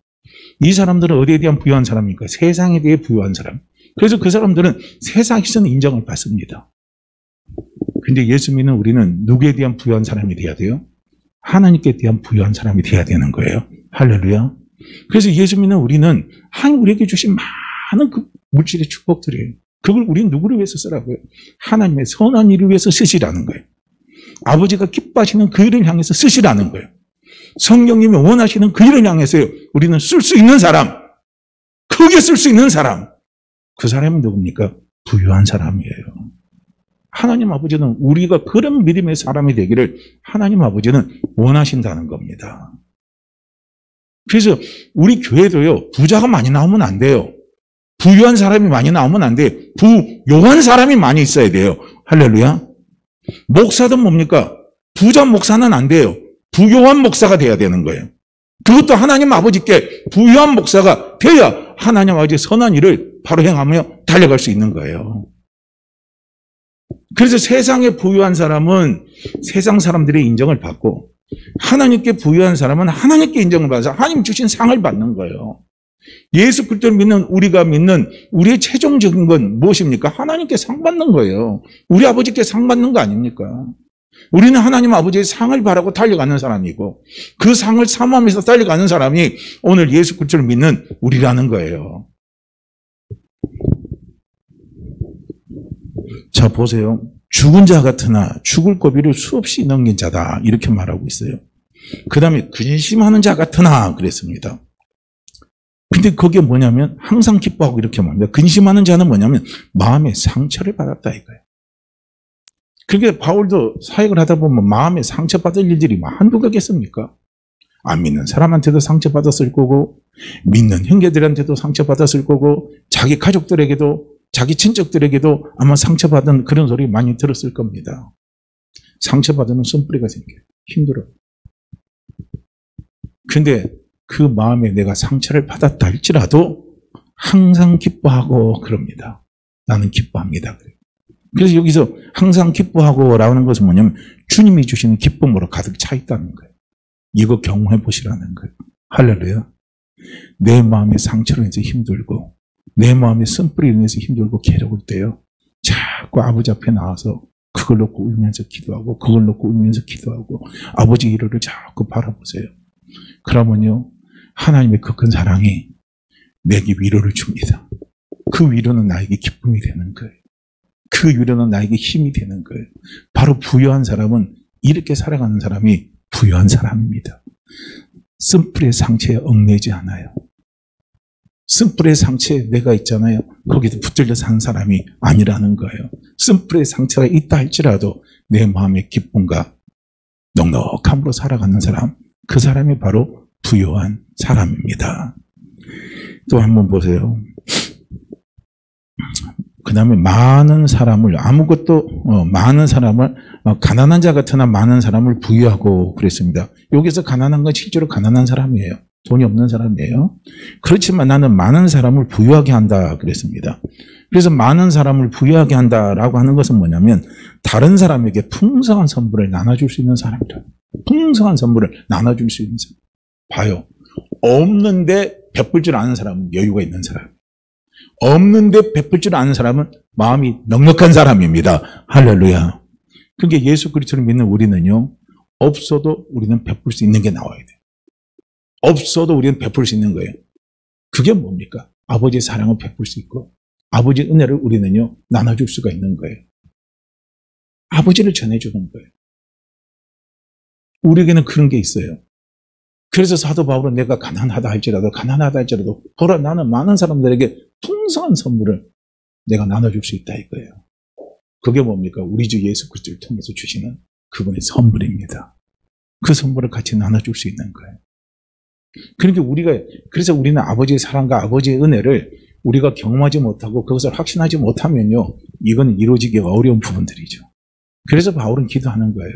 이 사람들은 어디에 대한 부유한 사람입니까? 세상에 대해 부유한 사람. 그래서 그 사람들은 세상에서는 인정을 받습니다. 근데 예수 믿는 우리는 누구에 대한 부유한 사람이 돼야 돼요? 하나님께 대한 부유한 사람이 돼야 되는 거예요. 할렐루야. 그래서 예수 믿는 우리는 하나님 우리에게 주신 많은 그 물질의 축복들이에요. 그걸 우리는 누구를 위해서 쓰라고요? 하나님의 선한 일을 위해서 쓰시라는 거예요. 아버지가 기뻐하시는 그 일을 향해서 쓰시라는 거예요. 성령님이 원하시는 그 일을 향해서요. 우리는 쓸 수 있는 사람, 크게 쓸 수 있는 사람, 그 사람이 누굽니까? 부유한 사람이에요. 하나님 아버지는 우리가 그런 믿음의 사람이 되기를 하나님 아버지는 원하신다는 겁니다. 그래서 우리 교회도요, 부자가 많이 나오면 안 돼요. 부유한 사람이 많이 나오면 안 돼요. 부요한 사람이 많이 있어야 돼요. 할렐루야. 목사도 뭡니까? 부자 목사는 안 돼요. 부요한 목사가 돼야 되는 거예요. 그것도 하나님 아버지께 부유한 목사가 되어야 하나님 아버지의 선한 일을 바로 행하며 달려갈 수 있는 거예요. 그래서 세상에 부유한 사람은 세상 사람들의 인정을 받고 하나님께 부유한 사람은 하나님께 인정을 받아서 하나님 주신 상을 받는 거예요. 예수 그리스도를 믿는 우리가 믿는 우리의 최종적인 건 무엇입니까? 하나님께 상 받는 거예요. 우리 아버지께 상 받는 거 아닙니까? 우리는 하나님 아버지의 상을 바라고 달려가는 사람이고 그 상을 사모하면서 달려가는 사람이 오늘 예수 그리스도를 믿는 우리라는 거예요. 자, 보세요. 죽은 자 같으나 죽을 고비를 수없이 넘긴 자다. 이렇게 말하고 있어요. 그 다음에 근심하는 자 같으나 그랬습니다. 근데 그게 뭐냐면 항상 기뻐하고 이렇게 말합니다. 근심하는 자는 뭐냐면 마음의 상처를 받았다 이거예요. 그게 바울도 사역을 하다 보면 마음에 상처받을 일들이 한두 개겠습니까? 안 믿는 사람한테도 상처받았을 거고 믿는 형제들한테도 상처받았을 거고 자기 가족들에게도 자기 친척들에게도 아마 상처받은 그런 소리 많이 들었을 겁니다. 상처받으면 손뿌리가 생겨요. 힘들어요. 근데 그 마음에 내가 상처를 받았다 할지라도 항상 기뻐하고 그럽니다. 나는 기뻐합니다. 그래서 여기서 항상 기뻐하고 라는 것은 뭐냐면 주님이 주시는 기쁨으로 가득 차 있다는 거예요. 이거 경험해 보시라는 거예요. 할렐루야. 내 마음의 상처로 인해서 힘들고 내 마음의 쓴뿌리로 인해서 힘들고 괴로울 때요. 자꾸 아버지 앞에 나와서 그걸 놓고 울면서 기도하고 그걸 놓고 울면서 기도하고 아버지 일을 자꾸 바라보세요. 그러면요. 하나님의 그 큰 사랑이 내게 위로를 줍니다. 그 위로는 나에게 기쁨이 되는 거예요. 그 위로는 나에게 힘이 되는 거예요. 바로 부유한 사람은 이렇게 살아가는 사람이 부유한 사람입니다. 쓴뿌리의 상처에 얽매이지 않아요. 쓴뿌리의 상처에 내가 있잖아요. 거기서 붙들려 사는 사람이 아니라는 거예요. 쓴뿌리의 상처가 있다 할지라도 내 마음의 기쁨과 넉넉함으로 살아가는 사람, 그 사람이 바로 부유한 사람입니다. 또 한번 보세요. 그 다음에 많은 사람을 가난한 자 같으나 많은 사람을 부유하고 그랬습니다. 여기서 가난한 건 실제로 가난한 사람이에요. 돈이 없는 사람이에요. 그렇지만 나는 많은 사람을 부유하게 한다 그랬습니다. 그래서 많은 사람을 부유하게 한다라고 하는 것은 뭐냐면 다른 사람에게 풍성한 선물을 나눠줄 수 있는 사람이다. 풍성한 선물을 나눠줄 수 있는 사람. 봐요. 없는데 베풀 줄 아는 사람은 여유가 있는 사람. 없는데 베풀 줄 아는 사람은 마음이 넉넉한 사람입니다. 할렐루야. 그러니까 예수 그리스도를 믿는 우리는요. 없어도 우리는 베풀 수 있는 게 나와야 돼요. 없어도 우리는 베풀 수 있는 거예요. 그게 뭡니까? 아버지의 사랑을 베풀 수 있고 아버지의 은혜를 우리는요. 나눠줄 수가 있는 거예요. 아버지를 전해주는 거예요. 우리에게는 그런 게 있어요. 그래서 사도 바울은 내가 가난하다 할지라도 보라 나는 많은 사람들에게 풍성한 선물을 내가 나눠줄 수 있다 이거예요. 그게 뭡니까? 우리 주 예수 그리스도를 통해서 주시는 그분의 선물입니다. 그 선물을 같이 나눠줄 수 있는 거예요. 그러니까 그래서 우리는 아버지의 사랑과 아버지의 은혜를 우리가 경험하지 못하고 그것을 확신하지 못하면요. 이건 이루어지기가 어려운 부분들이죠. 그래서 바울은 기도하는 거예요.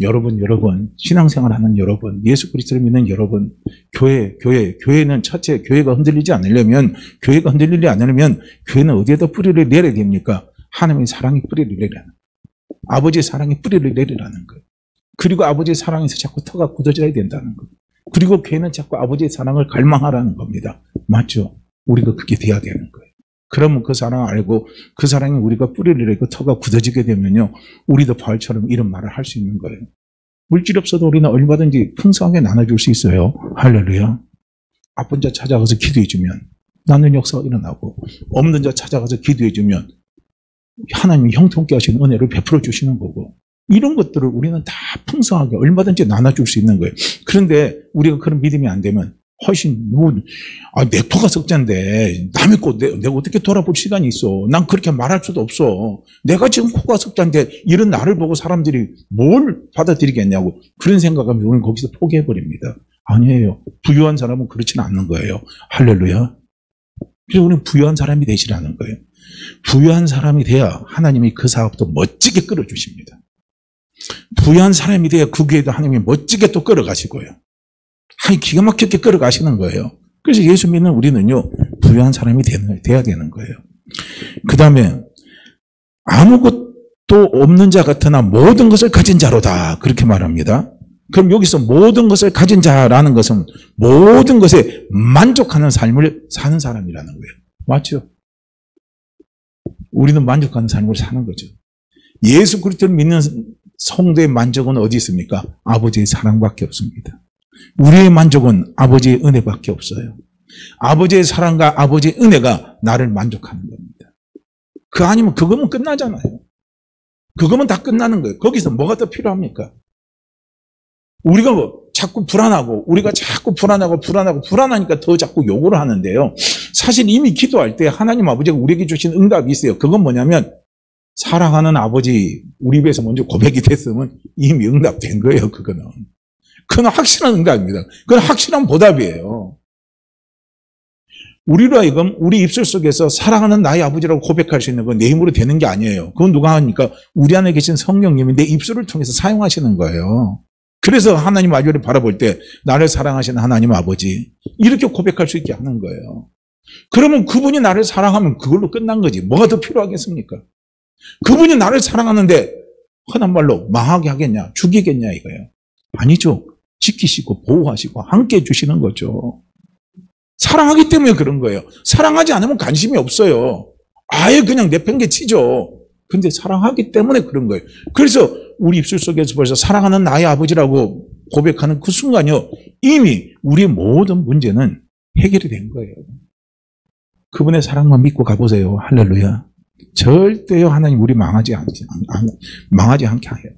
여러분, 신앙생활하는 여러분, 예수 그리스도를 믿는 여러분, 교회는 첫째, 교회가 흔들리지 않으려면 교회는 어디에다 뿌리를 내려야 됩니까? 하나님의 사랑의 뿌리를 내리라는 거예요. 아버지의 사랑의 뿌리를 내리라는 거예요. 그리고 아버지의 사랑에서 자꾸 터가 굳어져야 된다는 거예요. 그리고 교회는 자꾸 아버지의 사랑을 갈망하라는 겁니다. 맞죠? 우리가 그렇게 돼야 되는 거예요. 그러면 그 사랑을 알고 그 사랑에 우리가 뿌리를 내고 터가 굳어지게 되면요. 우리도 바울처럼 이런 말을 할 수 있는 거예요. 물질이 없어도 우리는 얼마든지 풍성하게 나눠줄 수 있어요. 할렐루야. 아픈 자 찾아가서 기도해주면 나는 역사가 일어나고 없는 자 찾아가서 기도해주면 하나님이 형통케 하시는 은혜를 베풀어 주시는 거고 이런 것들을 우리는 다 풍성하게 얼마든지 나눠줄 수 있는 거예요. 그런데 우리가 그런 믿음이 안 되면 훨씬 내 코가 석자인데 남의 코 내가 어떻게 돌아볼 시간이 있어. 난 그렇게 말할 수도 없어. 내가 지금 코가 석자인데 이런 나를 보고 사람들이 뭘 받아들이겠냐고 그런 생각하면 우리는 거기서 포기해버립니다. 아니에요. 부유한 사람은 그렇지는 않는 거예요. 할렐루야. 그래서 우리는 부유한 사람이 되시라는 거예요. 부유한 사람이 돼야 하나님이 그 사업도 멋지게 끌어주십니다. 부유한 사람이 돼야 그 교회도 하나님이 멋지게 또 끌어가시고요. 기가 막히게 끌어가시는 거예요. 그래서 예수 믿는 우리는요, 부유한 사람이 돼야 되는 거예요. 그 다음에 아무것도 없는 자 같으나 모든 것을 가진 자로다. 그렇게 말합니다. 그럼 여기서 모든 것을 가진 자라는 것은 모든 것에 만족하는 삶을 사는 사람이라는 거예요. 맞죠? 우리는 만족하는 삶을 사는 거죠. 예수 그리스도를 믿는 성도의 만족은 어디 있습니까? 아버지의 사랑밖에 없습니다. 우리의 만족은 아버지의 은혜밖에 없어요. 아버지의 사랑과 아버지의 은혜가 나를 만족하는 겁니다. 그 아니면 그거면 끝나잖아요. 그거면 다 끝나는 거예요. 거기서 뭐가 더 필요합니까? 우리가 자꾸 불안하니까 더 자꾸 요구를 하는데요. 사실 이미 기도할 때 하나님 아버지가 우리에게 주신 응답이 있어요. 그건 뭐냐면 사랑하는 아버지, 우리 입에서 먼저 고백이 됐으면 이미 응답된 거예요. 그건 확실한 응답입니다. 그건 확실한 보답이에요. 우리로 하여금 우리 입술 속에서 사랑하는 나의 아버지라고 고백할 수 있는 건 내 힘으로 되는 게 아니에요. 그건 누가 하니까 우리 안에 계신 성령님이 내 입술을 통해서 사용하시는 거예요. 그래서 하나님 아버지를 바라볼 때 나를 사랑하시는 하나님 아버지 이렇게 고백할 수 있게 하는 거예요. 그러면 그분이 나를 사랑하면 그걸로 끝난 거지. 뭐가 더 필요하겠습니까? 그분이 나를 사랑하는데 흔한 말로 망하게 하겠냐, 죽이겠냐 이거예요. 아니죠. 지키시고 보호하시고 함께 해주시는 거죠. 사랑하기 때문에 그런 거예요. 사랑하지 않으면 관심이 없어요. 아예 그냥 내팽개치죠. 근데 사랑하기 때문에 그런 거예요. 그래서 우리 입술 속에서 벌써 사랑하는 나의 아버지라고 고백하는 그 순간이요. 이미 우리의 모든 문제는 해결이 된 거예요. 그분의 사랑만 믿고 가보세요. 할렐루야. 절대요 하나님 우리 망하지 않게 해요.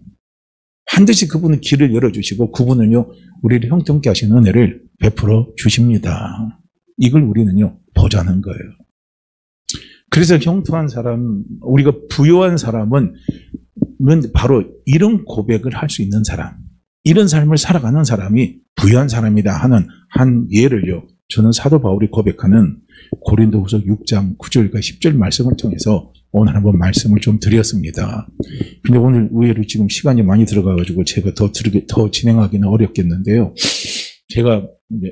반드시 그분은 길을 열어주시고 그분은요 우리를 형통케 하시는 은혜를 베풀어 주십니다. 이걸 우리는요 보자는 거예요. 그래서 형통한 사람, 우리가 부유한 사람은 바로 이런 고백을 할 수 있는 사람, 이런 삶을 살아가는 사람이 부유한 사람이다 하는 한 예를요 저는 사도 바울이 고백하는 고린도후서 6장 9절과 10절 말씀을 통해서 오늘 한번 말씀을 좀 드렸습니다. 근데 오늘 의외로 지금 시간이 많이 들어가가지고 제가 더 진행하기는 어렵겠는데요. 제가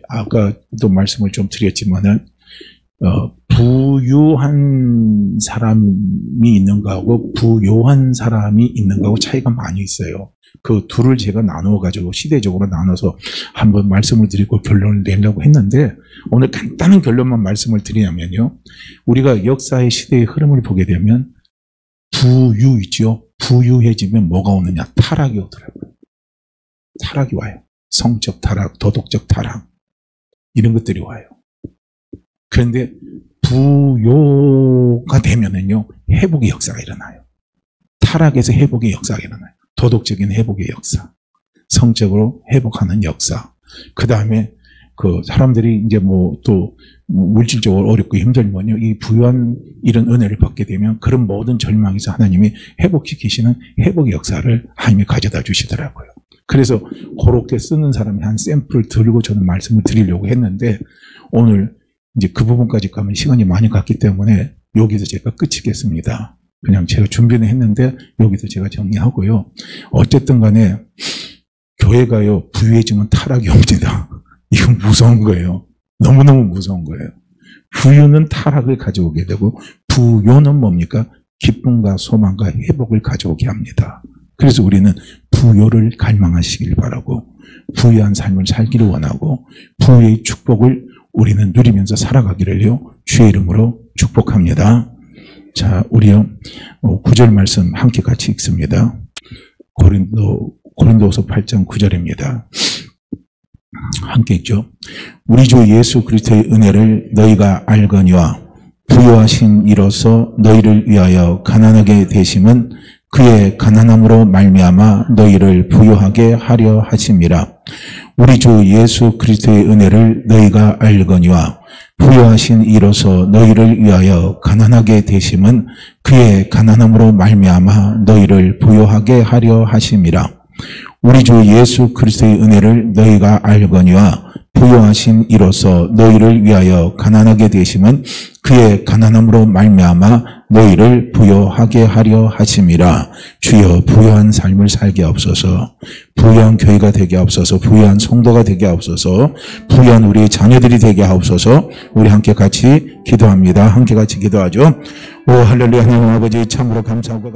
아까도 말씀을 좀 드렸지만은 부유한 사람이 있는 거하고 부요한 사람이 있는 거하고 차이가 많이 있어요. 그 둘을 제가 나누어가지고 시대적으로 나눠서 한번 말씀을 드리고 결론을 내려고 했는데 오늘 간단한 결론만 말씀을 드리냐면요. 우리가 역사의 시대의 흐름을 보게 되면 부유이죠. 부유해지면 뭐가 오느냐? 타락이 오더라고요. 타락이 와요. 성적 타락, 도덕적 타락 이런 것들이 와요. 그런데 부요가 되면은요 회복의 역사가 일어나요. 타락에서 회복의 역사가 일어나요. 도덕적인 회복의 역사, 성적으로 회복하는 역사. 그 다음에 그 사람들이 이제 또 물질적으로 어렵고 힘들면요 이 부유한 이런 은혜를 받게 되면 그런 모든 절망에서 하나님이 회복시키시는 회복의 역사를 하나님이 가져다 주시더라고요. 그래서 그렇게 쓰는 사람이 한 샘플을 들고 저는 말씀을 드리려고 했는데 오늘 이제 그 부분까지 가면 시간이 많이 갔기 때문에 여기서 제가 끝이겠습니다. 그냥 제가 준비는 했는데 여기서 제가 정리하고요. 어쨌든 간에 교회가요 부유해지면 타락이 옵니다. 이건 무서운 거예요. 너무너무 무서운 거예요. 부유는 타락을 가져오게 되고 부요는 뭡니까? 기쁨과 소망과 회복을 가져오게 합니다. 그래서 우리는 부요를 갈망하시길 바라고 부유한 삶을 살기를 원하고 부유의 축복을 우리는 누리면서 살아가기를요 주의 이름으로 축복합니다. 자, 우리요 9절 말씀 함께 같이 읽습니다. 고린도서 8장 9절입니다. 함께 읽죠. 우리 주 예수 그리스도의 은혜를 너희가 알거니와 부유하신 이로서 너희를 위하여 가난하게 되심은 그의 가난함으로 말미암아 너희를 부유하게 하려 하심이라. 우리 주 예수 그리스도의 은혜를 너희가 알거니와 부유하신 이로서 너희를 위하여 가난하게 되심은 그의 가난함으로 말미암아 너희를 부유하게 하려 하심이라. 우리 주 예수 그리스도의 은혜를 너희가 알거니와 부유하신 이로서 너희를 위하여 가난하게 되심은 그의 가난함으로 말미암아 너희를 부요하게 하려 하심이라. 주여 부요한 삶을 살게 하옵소서. 부요한 교회가 되게 하옵소서. 부요한 성도가 되게 하옵소서. 부요한 우리 자녀들이 되게 하옵소서. 우리 함께 같이 기도합니다. 함께 같이 기도하죠. 오 할렐루야. 하나님 아버지 참으로 감사하고